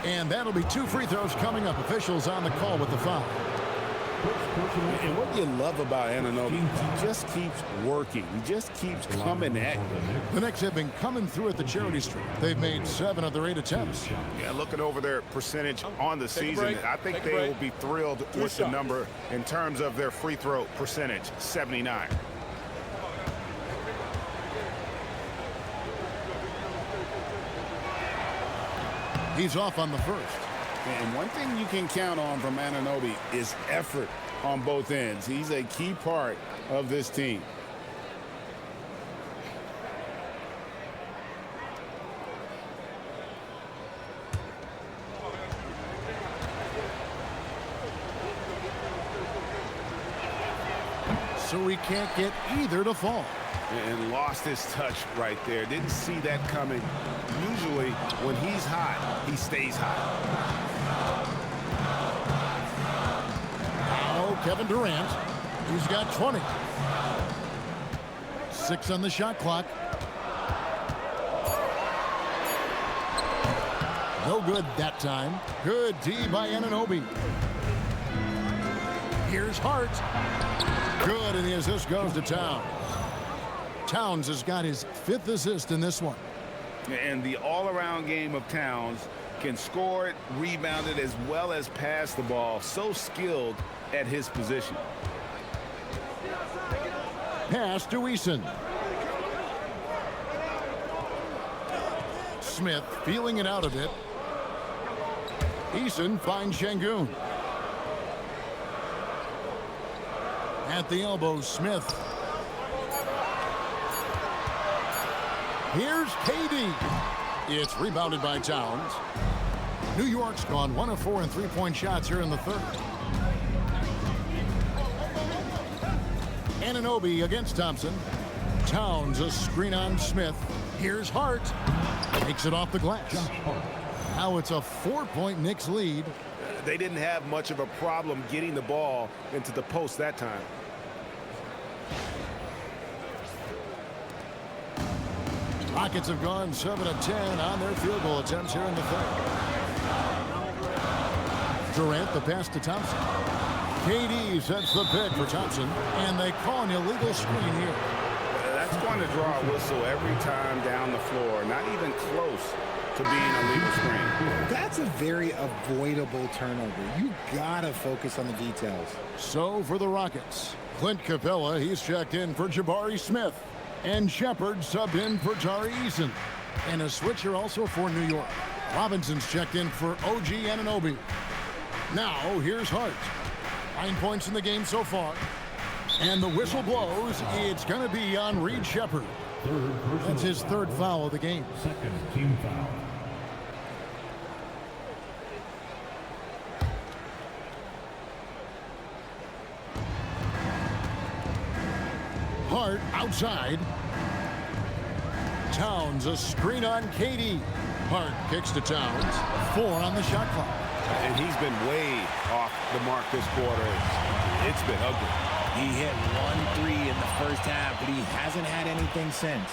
And that'll be 2 free throws coming up. Officials on the call with the foul. And what you love about Anunoby, he just keeps working. He just keeps coming at you. The Knicks have been coming through at the charity stripe. They've made 7 of their 8 attempts. Yeah, looking over their percentage on the season, I think they will be thrilled with the number in terms of their free throw percentage, 79. He's off on the first. And one thing you can count on from Anunoby is effort on both ends. He's a key part of this team. So he can't get either to fall. And lost his touch right there. Didn't see that coming. Usually, when he's hot, he stays hot. Now Kevin Durant. He's got 20. 6 on the shot clock. No good that time. Good D by Anunoby. Here's Hart. Good, and the assist goes to Towns. Towns has got his 5th assist in this one. And the all-around game of Towns can score it, rebound it, as well as pass the ball. So skilled at his position. Pass to Eason. Smith feeling it out a bit. Eason finds Sengun. At the elbow, Smith. Here's KD. It's rebounded by Towns. New York's gone 1 of 4 in 3-point shots here in the 3rd. Anunoby against Thompson. Towns a screen on Smith. Here's Hart. Takes it off the glass. Now it's a 4-point Knicks lead. They didn't have much of a problem getting the ball into the post that time. Rockets have gone 7 of 10 on their field goal attempts here in the third. Durant, the pass to Thompson. KD sets the pick for Thompson, and they call an illegal screen here. That's going to draw a whistle every time down the floor. Not even close to being a legal screen. That's a very avoidable turnover. You gotta focus on the details. So for the Rockets, Clint Capella, he's checked in for Jabari Smith. And Shepard subbed in for Tari Eason. And a switcher also for New York. Robinson's checked in for OG Anunoby. Now, here's Hart. 9 points in the game so far. And the whistle blows. It's going to be on Reed Shepard. That's his third foul of the game. Second team foul. Hart outside. Towns, a screen on KD. Hart kicks to Towns. 4 on the shot clock. And he's been way off the mark this quarter. It's been ugly. He hit 1 3 in the first half, but he hasn't had anything since.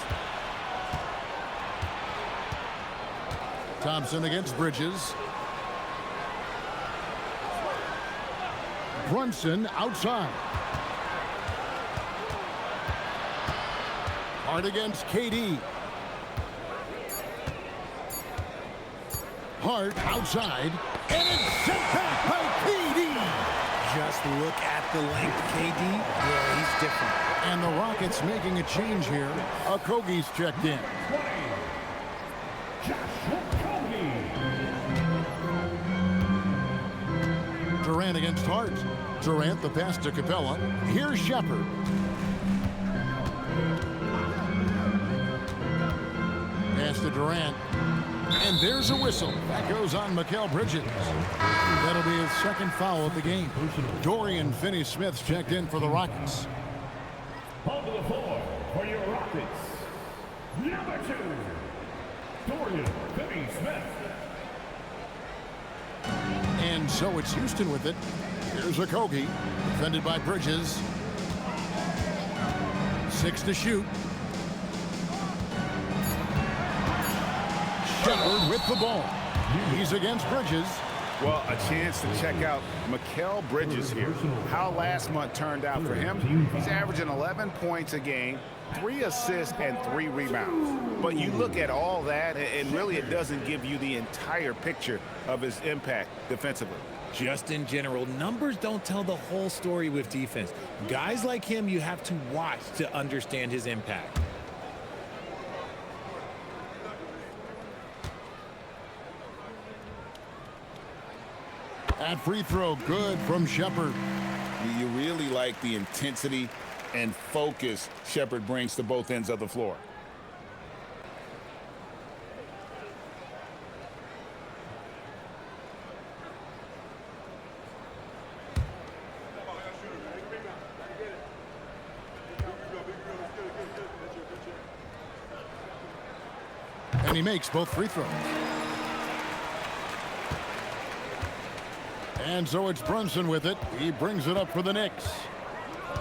Thompson against Bridges. Brunson outside. Hart against KD. Hart outside. And it's sent back by KD. Just look at the length, KD. Yeah, he's different. And the Rockets making a change here. Okogie's checked in. Durant against Hart. Durant, the pass to Capella. Here's Shepard. Pass to Durant. And there's a whistle. That goes on Mikal Bridges. That'll be his second foul of the game. Dorian Finney-Smith's checked in for the Rockets. On the floor for your Rockets, number 2, Dorian Finney-Smith. And so it's Houston with it. Here's Okogie, defended by Bridges. 6 to shoot. Shepard with the ball. He's against Bridges. Well, a chance to check out Mikal Bridges here. How last month turned out for him. He's averaging 11 points a game, 3 assists, and 3 rebounds. But you look at all that, and really it doesn't give you the entire picture of his impact defensively. Just in general, numbers don't tell the whole story with defense. Guys like him, you have to watch to understand his impact. That free throw good from Shepard. You really like the intensity and focus Shepard brings to both ends of the floor. And he makes both free throws. And so it's Brunson with it. He brings it up for the Knicks.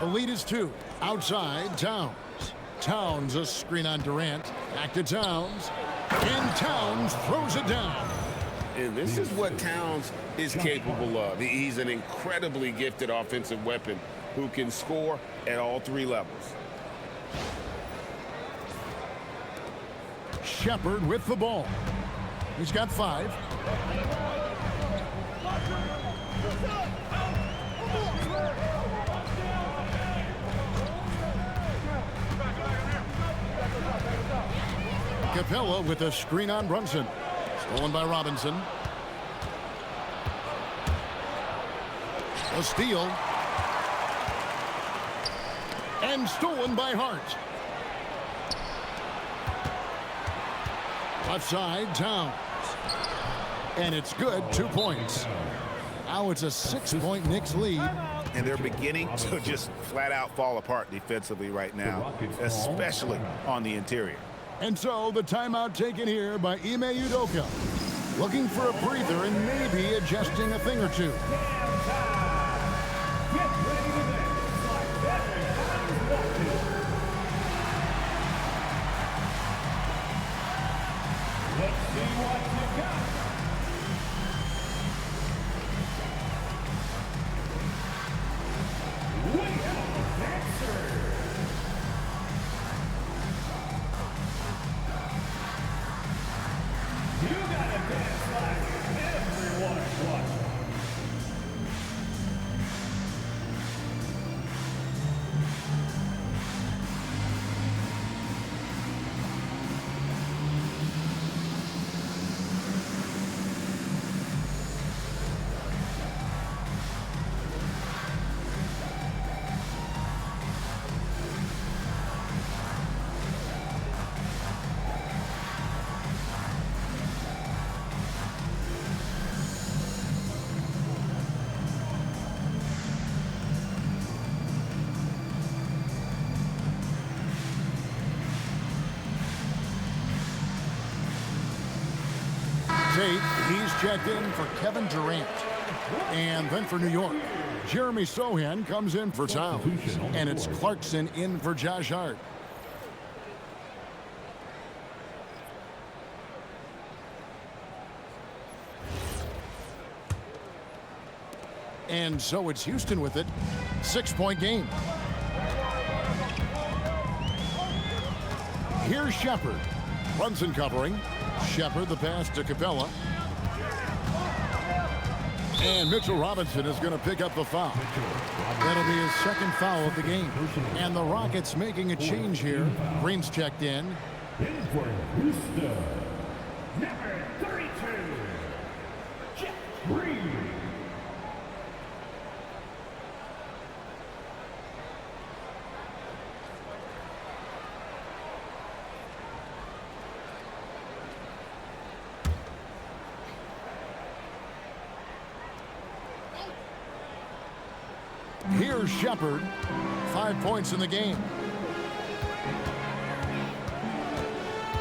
The lead is 2. Outside, Towns. Towns, a screen on Durant. Back to Towns. And Towns throws it down. And this is what Towns is capable of. He's an incredibly gifted offensive weapon who can score at all 3 levels. Shepard with the ball. He's got 5. Capella with a screen on Brunson. Stolen by Robinson. A steal. And stolen by Hart. Left side, Towns. And it's good, 2 points. Now it's a 6-point Knicks lead. And they're beginning to just flat out fall apart defensively right now, especially on the interior. And so the timeout taken here by Ime Udoka. Looking for a breather and maybe adjusting a thing or two. Let's see what you got. We have a dancer. You gotta dance like everyone's watching. Tate, he's checked in for Kevin Durant. And then for New York, Jeremy Sohan comes in for Towns. And it's Clarkson in for Josh Hart. And so it's Houston with it. 6-point game. Here's Shepard. Brunson covering. Shepard, the pass to Capella. And Mitchell Robinson is going to pick up the foul. That'll be his second foul of the game. And the Rockets making a change here. Green's checked in. In for Houston, number 32, Jeff Green. Here's Shepard. 5 points in the game.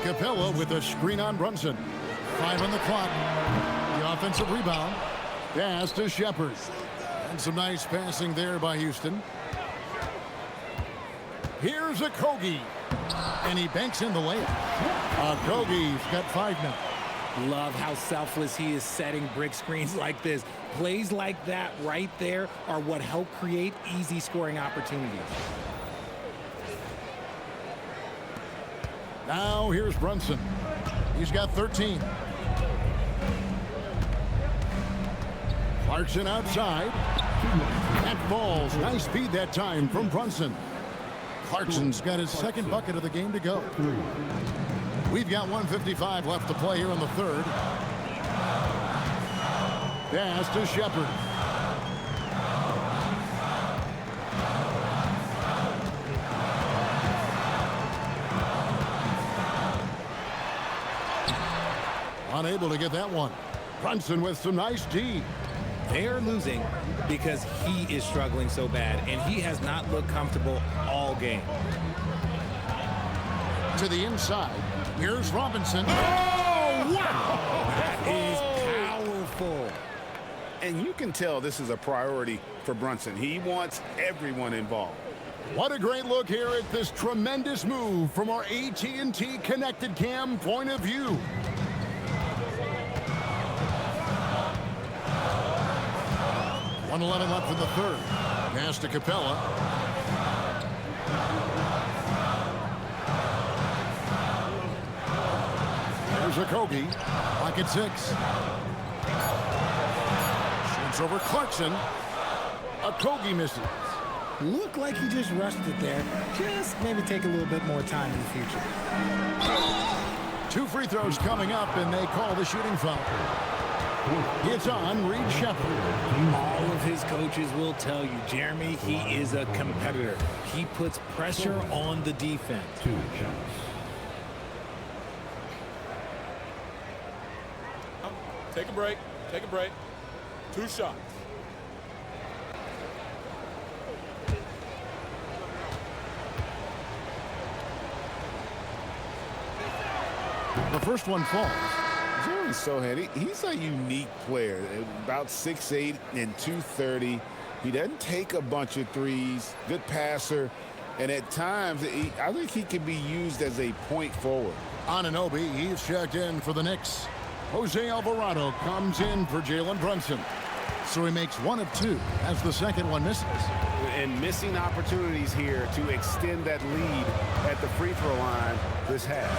Capella with a screen on Brunson. 5 on the clock. The offensive rebound. Pass to Shepard. And some nice passing there by Houston. Here's Okogie. And he banks in the layup. Okogie's got 5 now. Love how selfless he is setting brick screens like this. Plays like that right there are what help create easy scoring opportunities. Now here's Brunson. He's got 13. Clarkson outside. That falls. Nice speed that time from Brunson. Clarkson's got his second bucket of the game to go. We've got 1:55 left to play here in the third. Pass to Shepard. Unable to get that one. Brunson with some nice D. They're losing because he is struggling so bad, and he has not looked comfortable all game. To the inside. Here's Robinson. Oh, wow! That is powerful. And you can tell this is a priority for Brunson. He wants everyone involved. What a great look here at this tremendous move from our AT&T Connected Cam point of view. .111 left in the third. Pass to Capella. There's Okogie. Pocket 6. Shoots over Clarkson. Okogie misses. Looked like he just rushed it there. Just maybe take a little bit more time in the future. 2 free throws coming up, and they call the shooting foul. It's on Reed Shepard. All of his coaches will tell you, Jeremy, he is a competitor. He puts pressure on the defense. 2 shots. Take a break. Take a break. 2 shots. The first one falls. Jerry's so handy. He's a unique player. About 6'8" and 230. He doesn't take a bunch of threes. Good passer. And at times, I think he can be used as a point forward. Anunoby, he's checked in for the Knicks. Jose Alvarado comes in for Jalen Brunson. So he makes 1 of 2 as the second one misses. And missing opportunities here to extend that lead at the free throw line this half.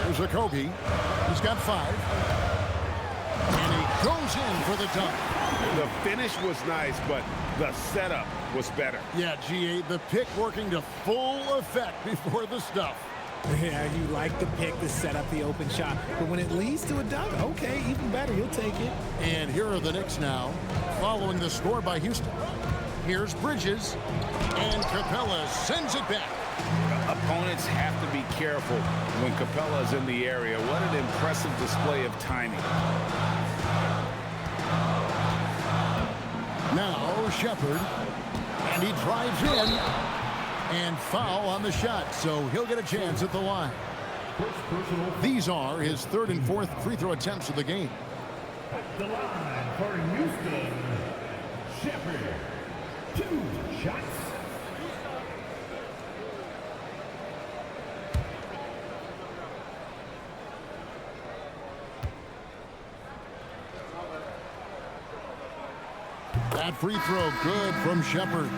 Here's Okogie. He's got 5. And he goes in for the dunk. The finish was nice, but the setup was better. Yeah, GA, the pick working to full effect before the stuff. Yeah, you like the pick to set up the open shot. But when it leads to a dunk, okay, even better. You'll take it. And here are the Knicks now, following the score by Houston. Here's Bridges, and Capella sends it back. Opponents have to be careful when Capella's in the area. What an impressive display of timing. Now Shepherd, and he drives in, and foul on the shot, so he'll get a chance at the line. These are his 3rd and 4th free throw attempts of the game. At the line for Houston, Shepherd, 2 shots. That free throw good from Shepherd.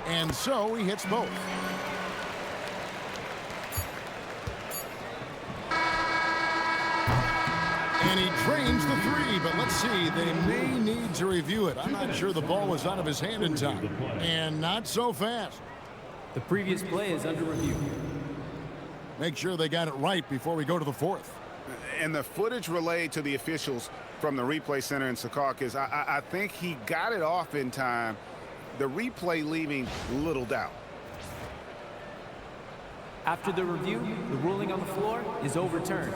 And so he hits both. And he drains the 3, but let's see, they may need to review it. I'm not sure the ball was out of his hand in time. And not so fast. The previous play is under review. Make sure they got it right before we go to the 4th. And the footage relayed to the officials from the replay center in Secaucus, I think he got it off in time. The replay leaving little doubt. After the review, the ruling on the floor is overturned.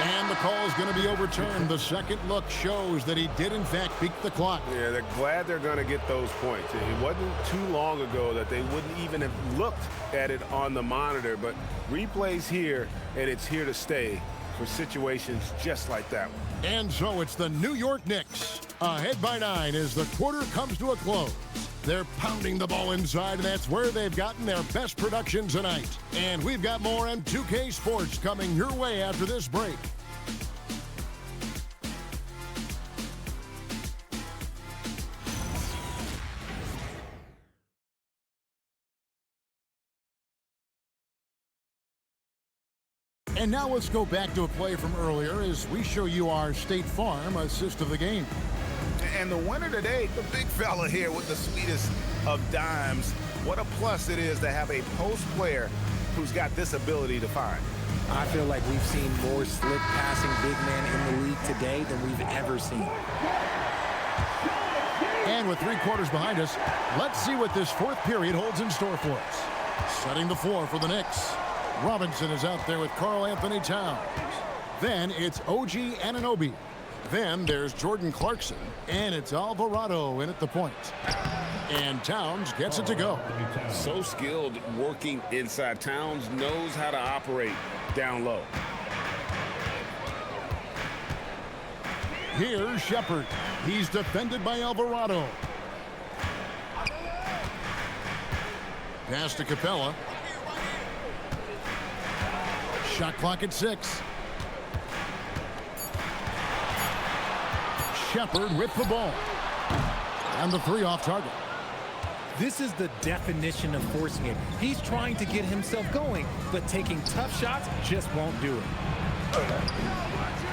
And the call is going to be overturned. The second look shows that he did, in fact, beat the clock. Yeah, they're glad they're going to get those points. It wasn't too long ago that they wouldn't even have looked at it on the monitor, but replay's here, and it's here to stay for situations just like that one. And so it's the New York Knicks ahead by 9 as the quarter comes to a close. They're pounding the ball inside, and that's where they've gotten their best production tonight. And we've got more on 2K Sports coming your way after this break. And now let's go back to a play from earlier as we show you our State Farm assist of the game. And the winner today, the big fella here with the sweetest of dimes. What a plus it is to have a post player who's got this ability to find. I feel like we've seen more slip passing big man in the league today than we've ever seen. And with 3 quarters behind us, let's see what this 4th period holds in store for us. Setting the floor for the Knicks. Robinson is out there with Karl-Anthony Towns. Then it's OG Anunoby. Then there's Jordan Clarkson. And it's Alvarado in at the point. And Towns gets it to go. So skilled working inside. Towns knows how to operate down low. Here's Shepherd. He's defended by Alvarado. Pass to Capella. Shot clock at 6. Shepherd with the ball. And the 3 off target. This is the definition of forcing it. He's trying to get himself going, but taking tough shots just won't do it.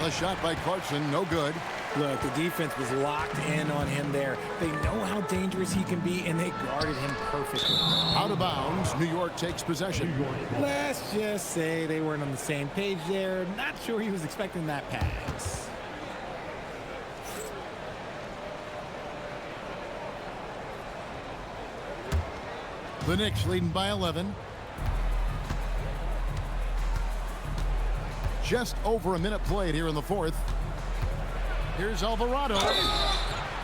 A shot by Clarkson, no good. Look, the defense was locked in on him there. They know how dangerous he can be, and they guarded him perfectly. Out of bounds, New York takes possession. Let's just say they weren't on the same page there. Not sure he was expecting that pass. The Knicks leading by 11. Just over a minute played here in the fourth. Here's Alvarado.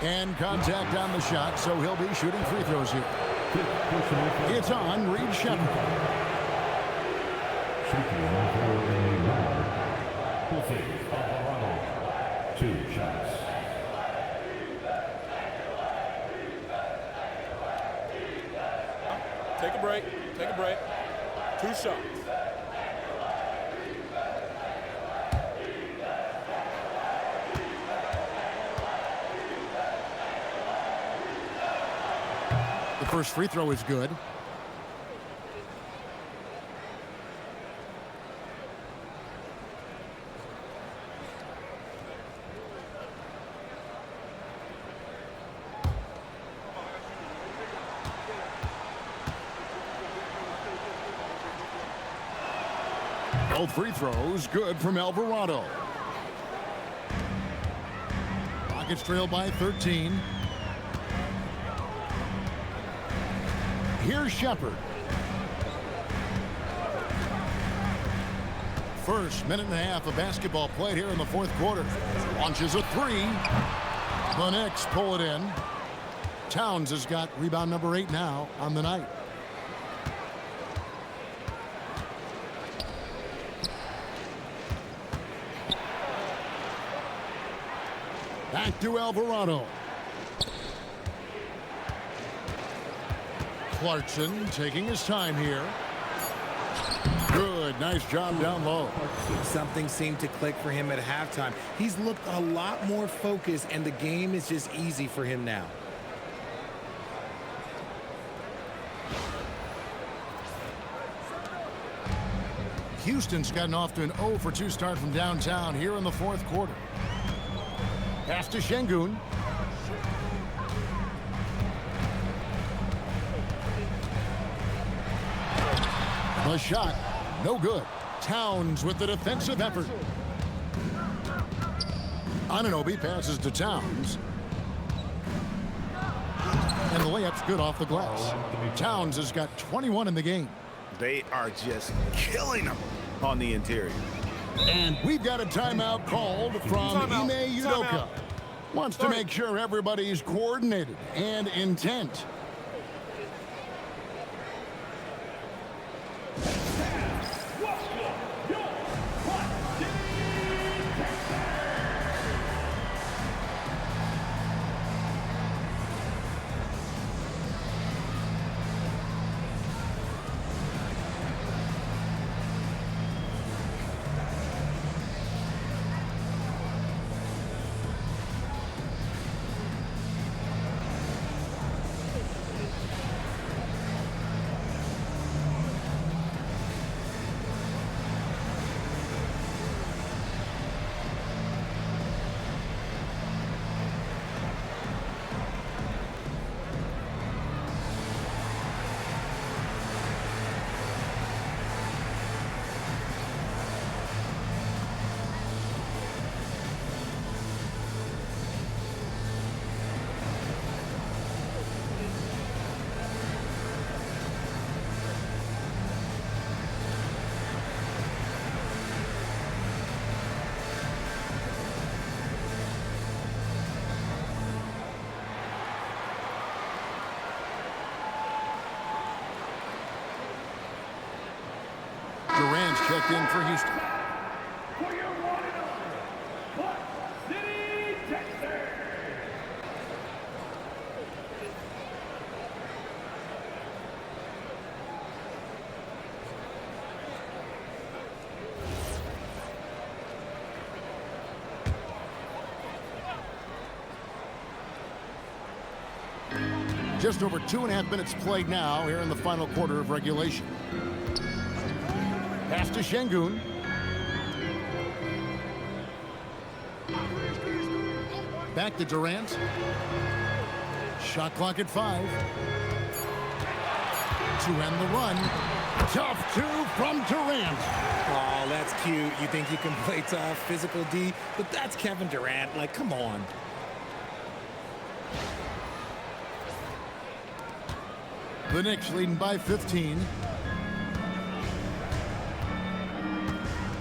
And contact on the shot, so he'll be shooting free throws here. It's on Reed Shepard. Alvarado, 2 shots. Take a break. Take a break. 2 shots. The first free throw is good. Both free throws good from Alvarado. Rockets trail by 13. Here's Shepard. First minute and a half of basketball played here in the fourth quarter. Launches a 3. The Knicks pull it in. Towns has got rebound number 8 now on the night. Back to Alvarado. Clarkson taking his time here. Good, nice job down low. Something seemed to click for him at halftime. He's looked a lot more focused, and the game is just easy for him now. Houston's gotten off to an 0 for 2 start from downtown here in the fourth quarter. Pass to Sengun. The shot, no good. Towns with the defensive effort. Anunoby passes to Towns. And the layup's good off the glass. Towns has got 21 in the game. They are just killing them on the interior. And we've got a timeout called from Ime Udoka. Wants to make sure everybody's coordinated and intent. Durant's checked in for Houston. For your one and only Buck City, Texas. Just over 2.5 minutes played now here in the final quarter of regulation. Pass to Sengun. Back to Durant. Shot clock at 5. To end the run. Tough 2 from Durant. Oh, that's cute. You think you can play tough, physical D, but that's Kevin Durant. Like, come on. The Knicks leading by 15.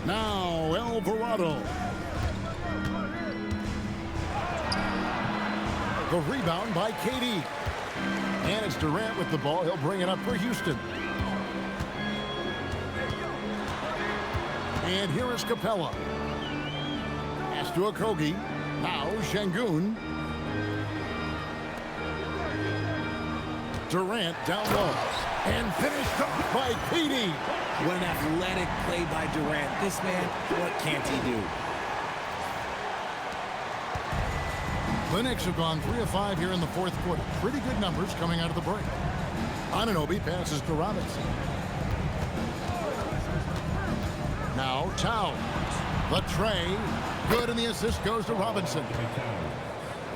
Now Alvarado. The rebound by KD. And it's Durant with the ball. He'll bring it up for Houston. And here is Capella. Pass to Okogie. Now Sengun. Durant down low. And finished off by KD. What an athletic play by Durant. This man, what can't he do? The Knicks have gone 3 of 5 here in the fourth quarter. Pretty good numbers coming out of the break. Anunoby passes to Robinson. Now Towns. The tray. Good, and the assist goes to Robinson.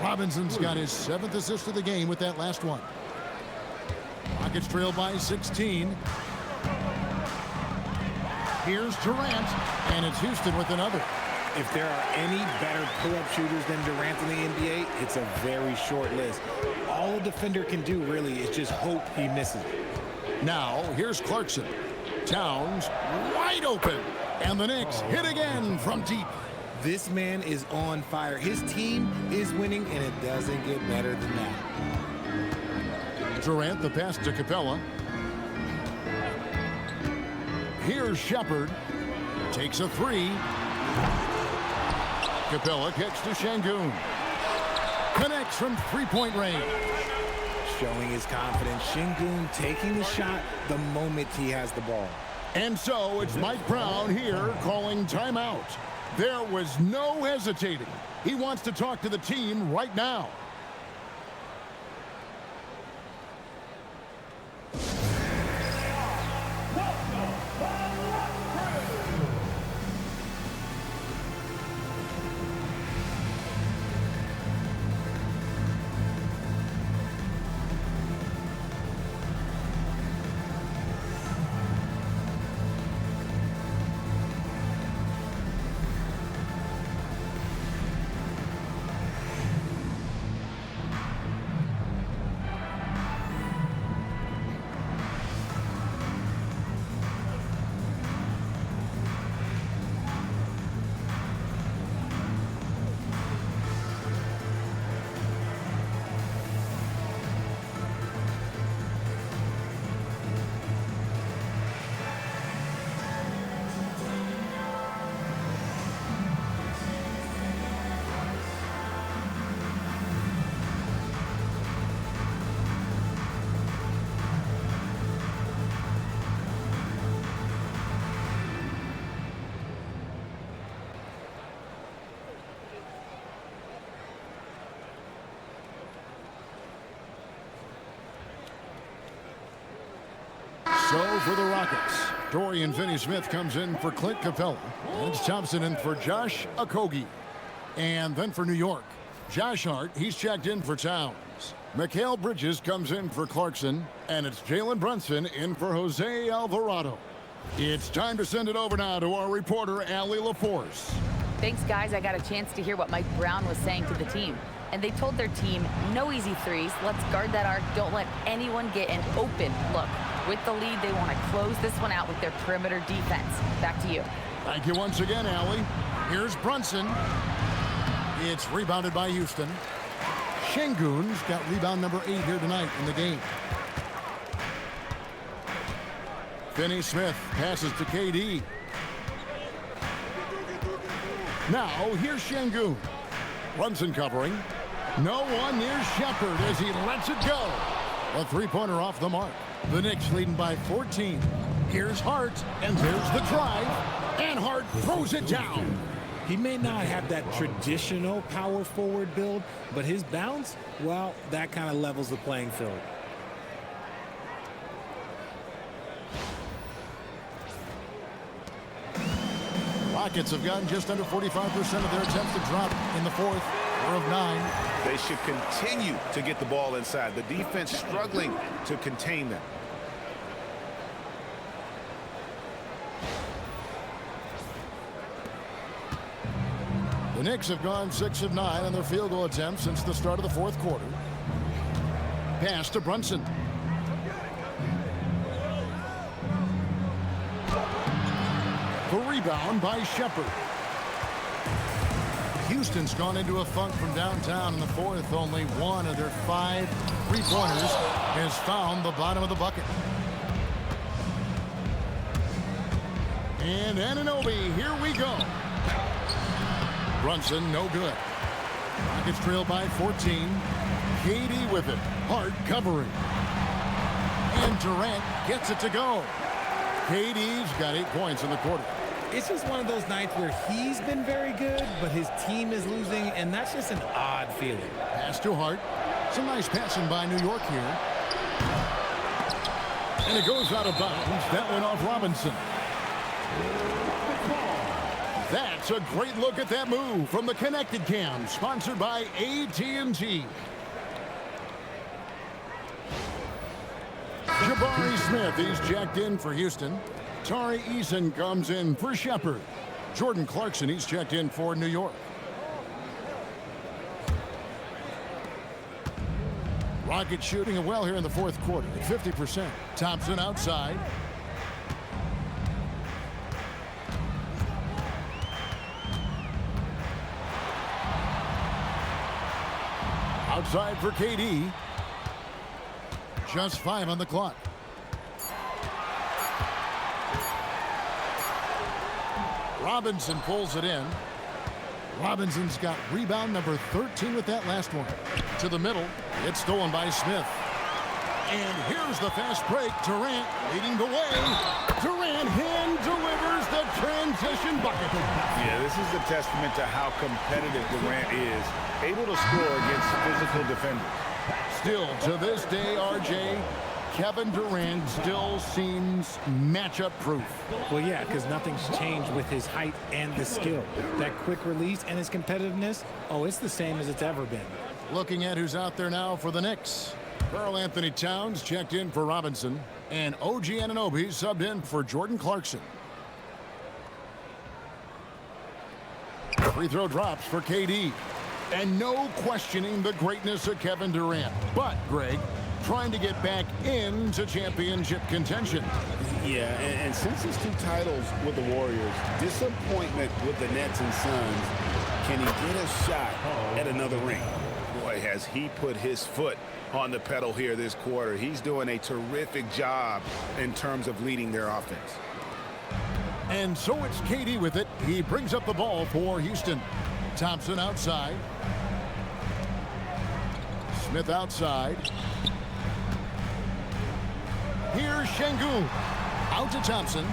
Robinson's got his 7th assist of the game with that last one. Rockets trail by 16. Here's Durant, and it's Houston with another. If there are any better pull-up shooters than Durant in the NBA, it's a very short list. All a defender can do, really, is just hope he misses. Now, here's Clarkson. Towns wide open, and the Knicks hit again from deep. This man is on fire. His team is winning, and it doesn't get better than that. Durant, the pass to Capella. Here's Shepard. Takes a 3. Capella kicks to Sengun. Connects from three-point range. Showing his confidence. Sengun taking the shot the moment he has the ball. And so it's Mike Brown here calling timeout. There was no hesitating. He wants to talk to the team right now. So for the Rockets, Dorian Finney-Smith comes in for Clint Capella. It's Thompson in for Josh Okogie. And then for New York, Josh Hart, he's checked in for Towns. Mikal Bridges comes in for Clarkson. And it's Jalen Brunson in for Jose Alvarado. It's time to send it over now to our reporter, Allie LaForce. Thanks, guys. I got a chance to hear what Mike Brown was saying to the team. And they told their team, no easy threes. Let's guard that arc. Don't let anyone get an open look. With the lead, they want to close this one out with their perimeter defense. Back to you. Thank you once again, Allie. Here's Brunson. It's rebounded by Houston. Sengun's got rebound number 8 here tonight in the game. Finney-Smith passes to KD. Now, here's Sengun. Brunson covering. No one near Shepard as he lets it go. A three-pointer off the mark. The Knicks leading by 14. Here's Hart, and there's the drive. And Hart throws it down. He may not have that traditional power forward build, but his bounce, well, that kind of levels the playing field. Rockets have gotten just under 45% of their attempts to drop in the fourth. 4 of 9. They should continue to get the ball inside. The defense struggling to contain them. The Knicks have gone 6 of 9 on their field goal attempts since the start of the fourth quarter. Pass to Brunson. The rebound by Shepard. Houston's gone into a funk from downtown in the fourth. Only one of their 5 3-pointers has found the bottom of the bucket. And Anunoby, here we go. Brunson, no good. Rockets trail by 14. KD with it. Hart covering. And Durant gets it to go. KD's got 8 points in the quarter. It's just one of those nights where he's been very good, but his team is losing, and that's just an odd feeling. Pass to Hart. Some nice passing by New York here. And it goes out of bounds. That went off Robinson. That's a great look at that move from the Connected Cam, sponsored by AT&T. Jabari Smith, he's checked in for Houston. Tari Eason comes in for Shepard. Jordan Clarkson, he's checked in for New York. Rockets shooting it well here in the fourth quarter at 50%. Thompson outside. Outside for KD. Just 5 on the clock. Robinson pulls it in. Robinson's got rebound number 13 with that last one. To the middle. It's stolen by Smith. And here's the fast break. Durant leading the way. Durant hand delivers the transition bucket. Yeah, this is a testament to how competitive Durant is. Able to score against physical defenders. Still, to this day, RJ, Kevin Durant still seems matchup proof. Well, yeah, because nothing's changed with his height and the skill. That quick release and his competitiveness, oh, it's the same as it's ever been. Looking at who's out there now for the Knicks. Karl-Anthony Towns checked in for Robinson. And OG Anunoby subbed in for Jordan Clarkson. Free throw drops for KD. And no questioning the greatness of Kevin Durant. But, Greg, trying to get back into championship contention. Yeah, and since his 2 titles with the Warriors, disappointment with the Nets and Suns, can he get a shot at another ring? Boy, has he put his foot on the pedal here this quarter. He's doing a terrific job in terms of leading their offense. And so it's KD with it. He brings up the ball for Houston. Thompson outside. Smith outside. Here's Sengun. Out to Thompson.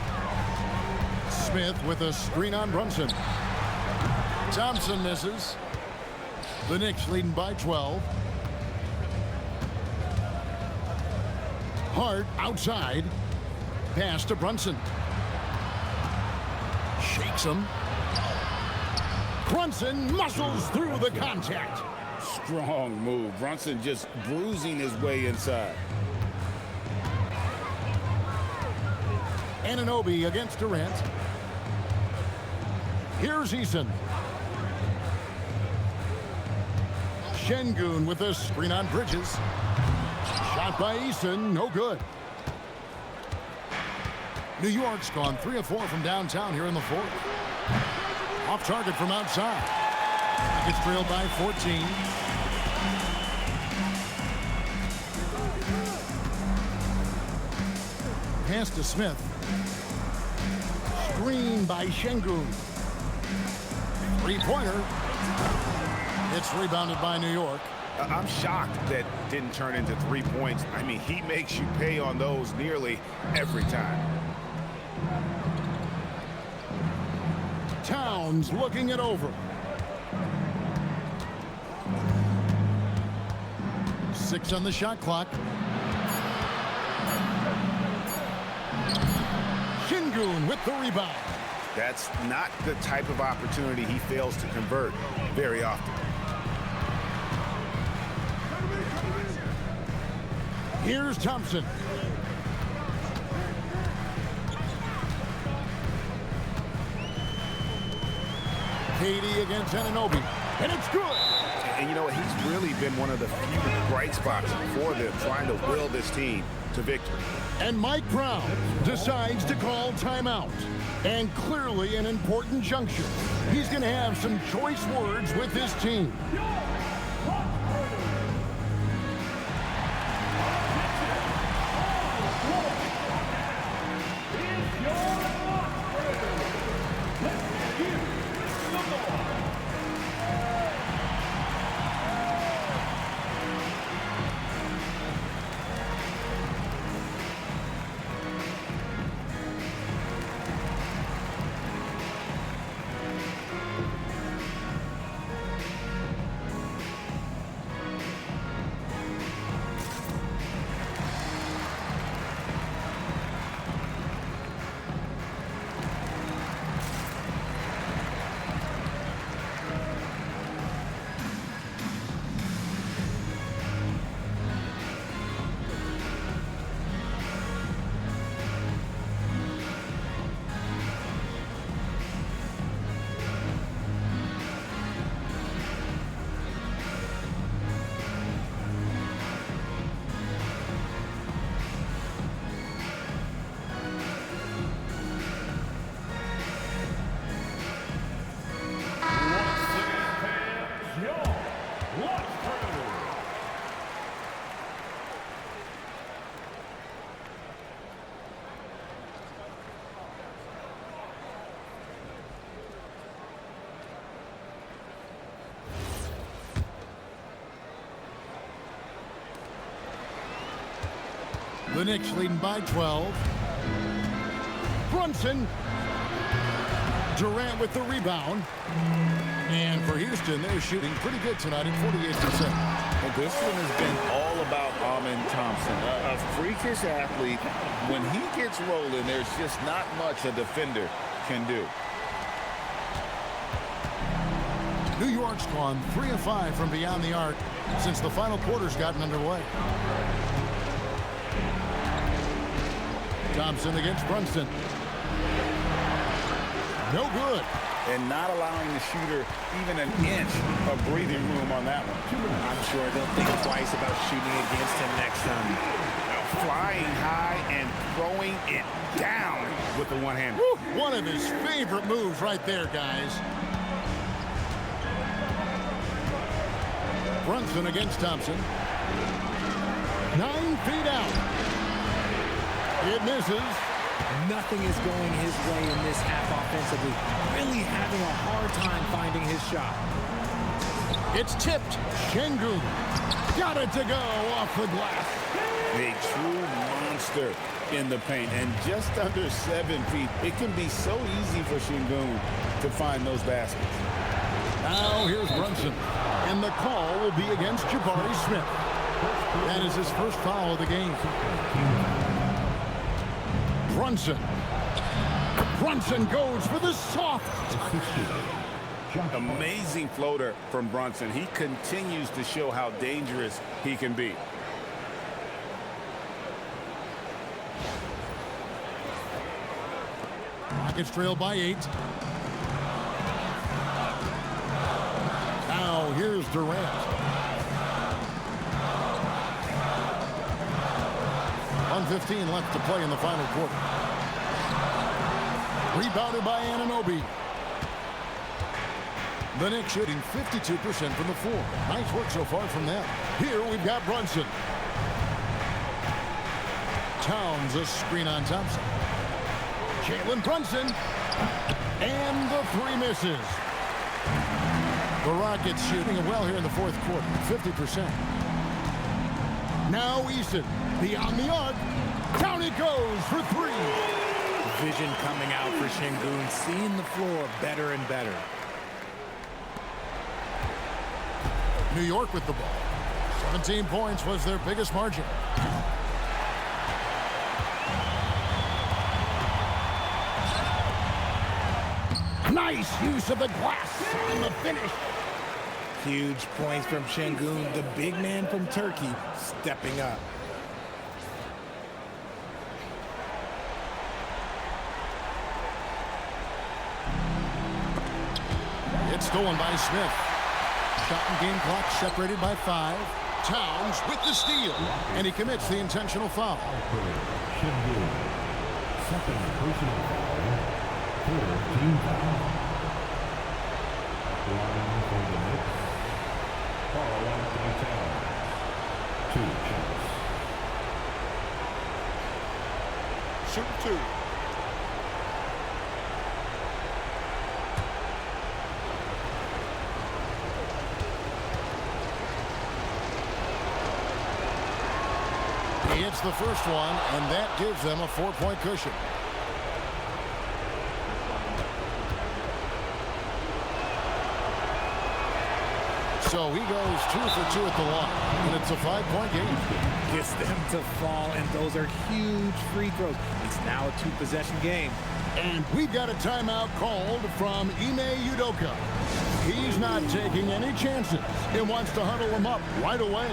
Smith with a screen on Brunson. Thompson misses. The Knicks leading by 12. Hart outside. Pass to Brunson. Shakes him. Brunson muscles through the contact. Strong move. Brunson just bruising his way inside. Anunoby against Durant. Here's Eason. Sengun with a screen on Bridges. Shot by Eason, no good. New York's gone 3 of 4 from downtown here in the fourth. Off target from outside. It's trailed by 14. Pass to Smith. Screen by Sengun. 3-pointer. It's rebounded by New York. I'm shocked that didn't turn into 3 points. I mean, he makes you pay on those nearly every time. Towns looking it over. 6 on the shot clock. Sengun with the rebound. That's not the type of opportunity he fails to convert very often. Here's Thompson. KD against Anunoby. And it's good. And you know what? He's really been one of the few bright spots for them, trying to will this team to victory. And Mike Brown decides to call timeout. And clearly an important juncture. He's going to have some choice words with his team. The Knicks leading by 12. Brunson. Durant with the rebound. And for Houston, they're shooting pretty good tonight at 48%. Well, this one has been all about Amen Thompson, a freakish athlete. When he gets rolling, there's just not much a defender can do. New York's gone 3 of 5 from beyond the arc since the final quarter's gotten underway. Thompson against Brunson. No good. And not allowing the shooter even an inch of breathing room on that one. I'm sure they'll think twice about shooting against him next time. Flying high and throwing it down with the one hand. One of his favorite moves right there, guys. Brunson against Thompson. 9 feet out. It misses. Nothing is going his way in this half offensively. Really having a hard time finding his shot. It's tipped. Sengun got it to go off the glass. A true monster in the paint, and just under 7 feet. It can be so easy for Sengun to find those baskets. Now here's Brunson, and the call will be against Jabari Smith. That is his first foul of the game. Brunson. Brunson goes for the soft. Amazing floater from Brunson. He continues to show how dangerous he can be. Rockets trail by 8. Now here's Durant. 1:15 left to play in the final quarter. Rebounded by Anunoby. The Knicks shooting 52% from the floor. Nice work so far from them. Here we've got Brunson. Towns a screen on Thompson. Jalen Brunson. And the 3 misses. The Rockets shooting well here in the fourth quarter. 50%. Now Eason. Beyond the arc. Down it goes for 3. Vision coming out for Sengun, seeing the floor better and better. New York with the ball. 17 points was their biggest margin. Nice use of the glass on the finish. Huge points from Sengun, the big man from Turkey, stepping up. It's stolen by Smith. Shot and game clock separated by 5. Towns with the steal, and he commits the intentional foul. Team foul. Line for the Knicks. Karl-Anthony Towns. 2 shots. Shoot 2. He hits the first one, and that gives them a 4-point cushion. So he goes 2 for 2 at the line, and it's a 5-point game. Gets them to fall, and those are huge free throws. It's now a 2-possession game. And we've got a timeout called from Ime Udoka. He's not taking any chances and wants to huddle him up right away.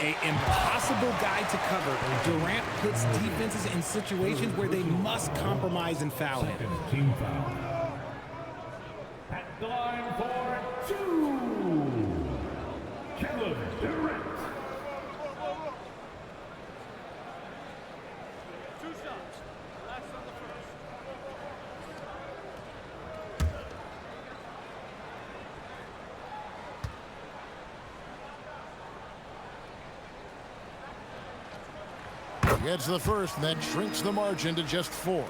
An impossible guy to cover. Durant puts defenses in situations where they must compromise and foul him. Team foul. At the line for 2, Kevin Durant. 2 shots. Last on the first. Gets the first, and that shrinks the margin to just 4.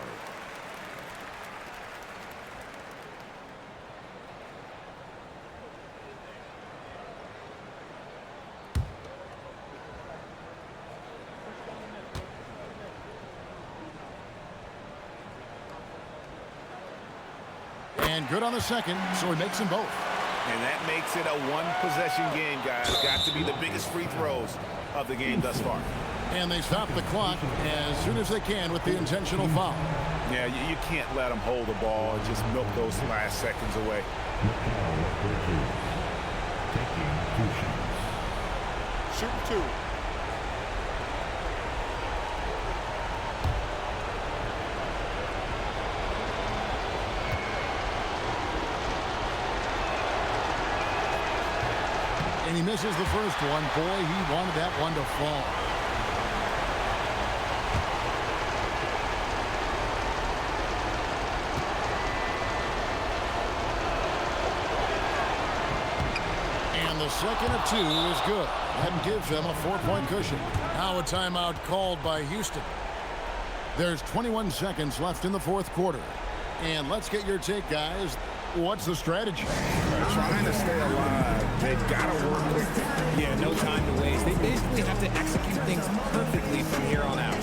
And good on the second, so he makes them both. And that makes it a 1-possession game, guys. Got to be the biggest free throws of the game thus far. And they stop the clock as soon as they can with the intentional foul. Yeah, you can't let them hold the ball and just milk those last seconds away. Taking 2 shots. Shoot 2. And he misses the first one. Boy, he wanted that one to fall. And the second of 2 is good. That gives them a 4-point cushion. Now a timeout called by Houston. There's 21 seconds left in the 4th quarter. And let's get your take, guys. What's the strategy? Trying to stay alive. They've got to work quickly. Yeah, no time to waste. They basically have to execute things perfectly from here on out.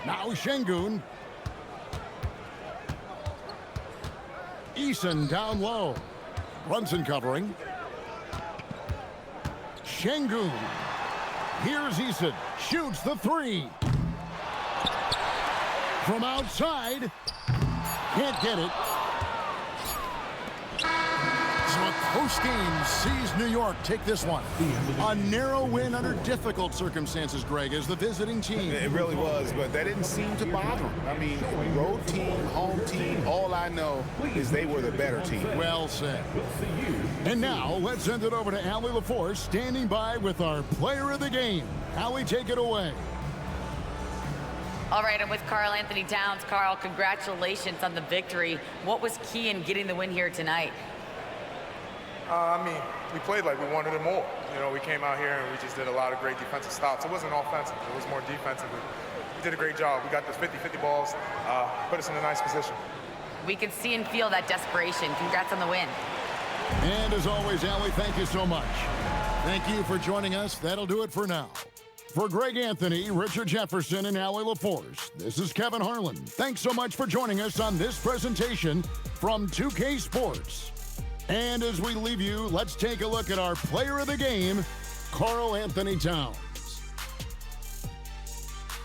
Now Sengun. Eason down low. Brunson covering. Sengun. Here's Eason. Shoots the three. From outside. Can't get it. So a close game sees New York take this one. A narrow win under difficult circumstances, Greg, as the visiting team. It really was, but that didn't seem to bother them. I mean, road team, home team, all I know is they were the better team. Well said. And now, let's send it over to Allie LaForce, standing by with our player of the game. Allie, take it away. All right, I'm with Karl-Anthony Towns. Karl, congratulations on the victory. What was key in getting the win here tonight? I mean, we played like we wanted it more. You know, we came out here and we just did a lot of great defensive stops. It wasn't offensive. It was more defensive. We did a great job. We got those 50-50 balls, put us in a nice position. We could see and feel that desperation. Congrats on the win. And as always, Allie, thank you so much. Thank you for joining us. That'll do it for now. For Greg Anthony, Richard Jefferson, and Allie LaForce, this is Kevin Harlan. Thanks so much for joining us on this presentation from 2K Sports. And as we leave you, let's take a look at our player of the game, Karl-Anthony Towns.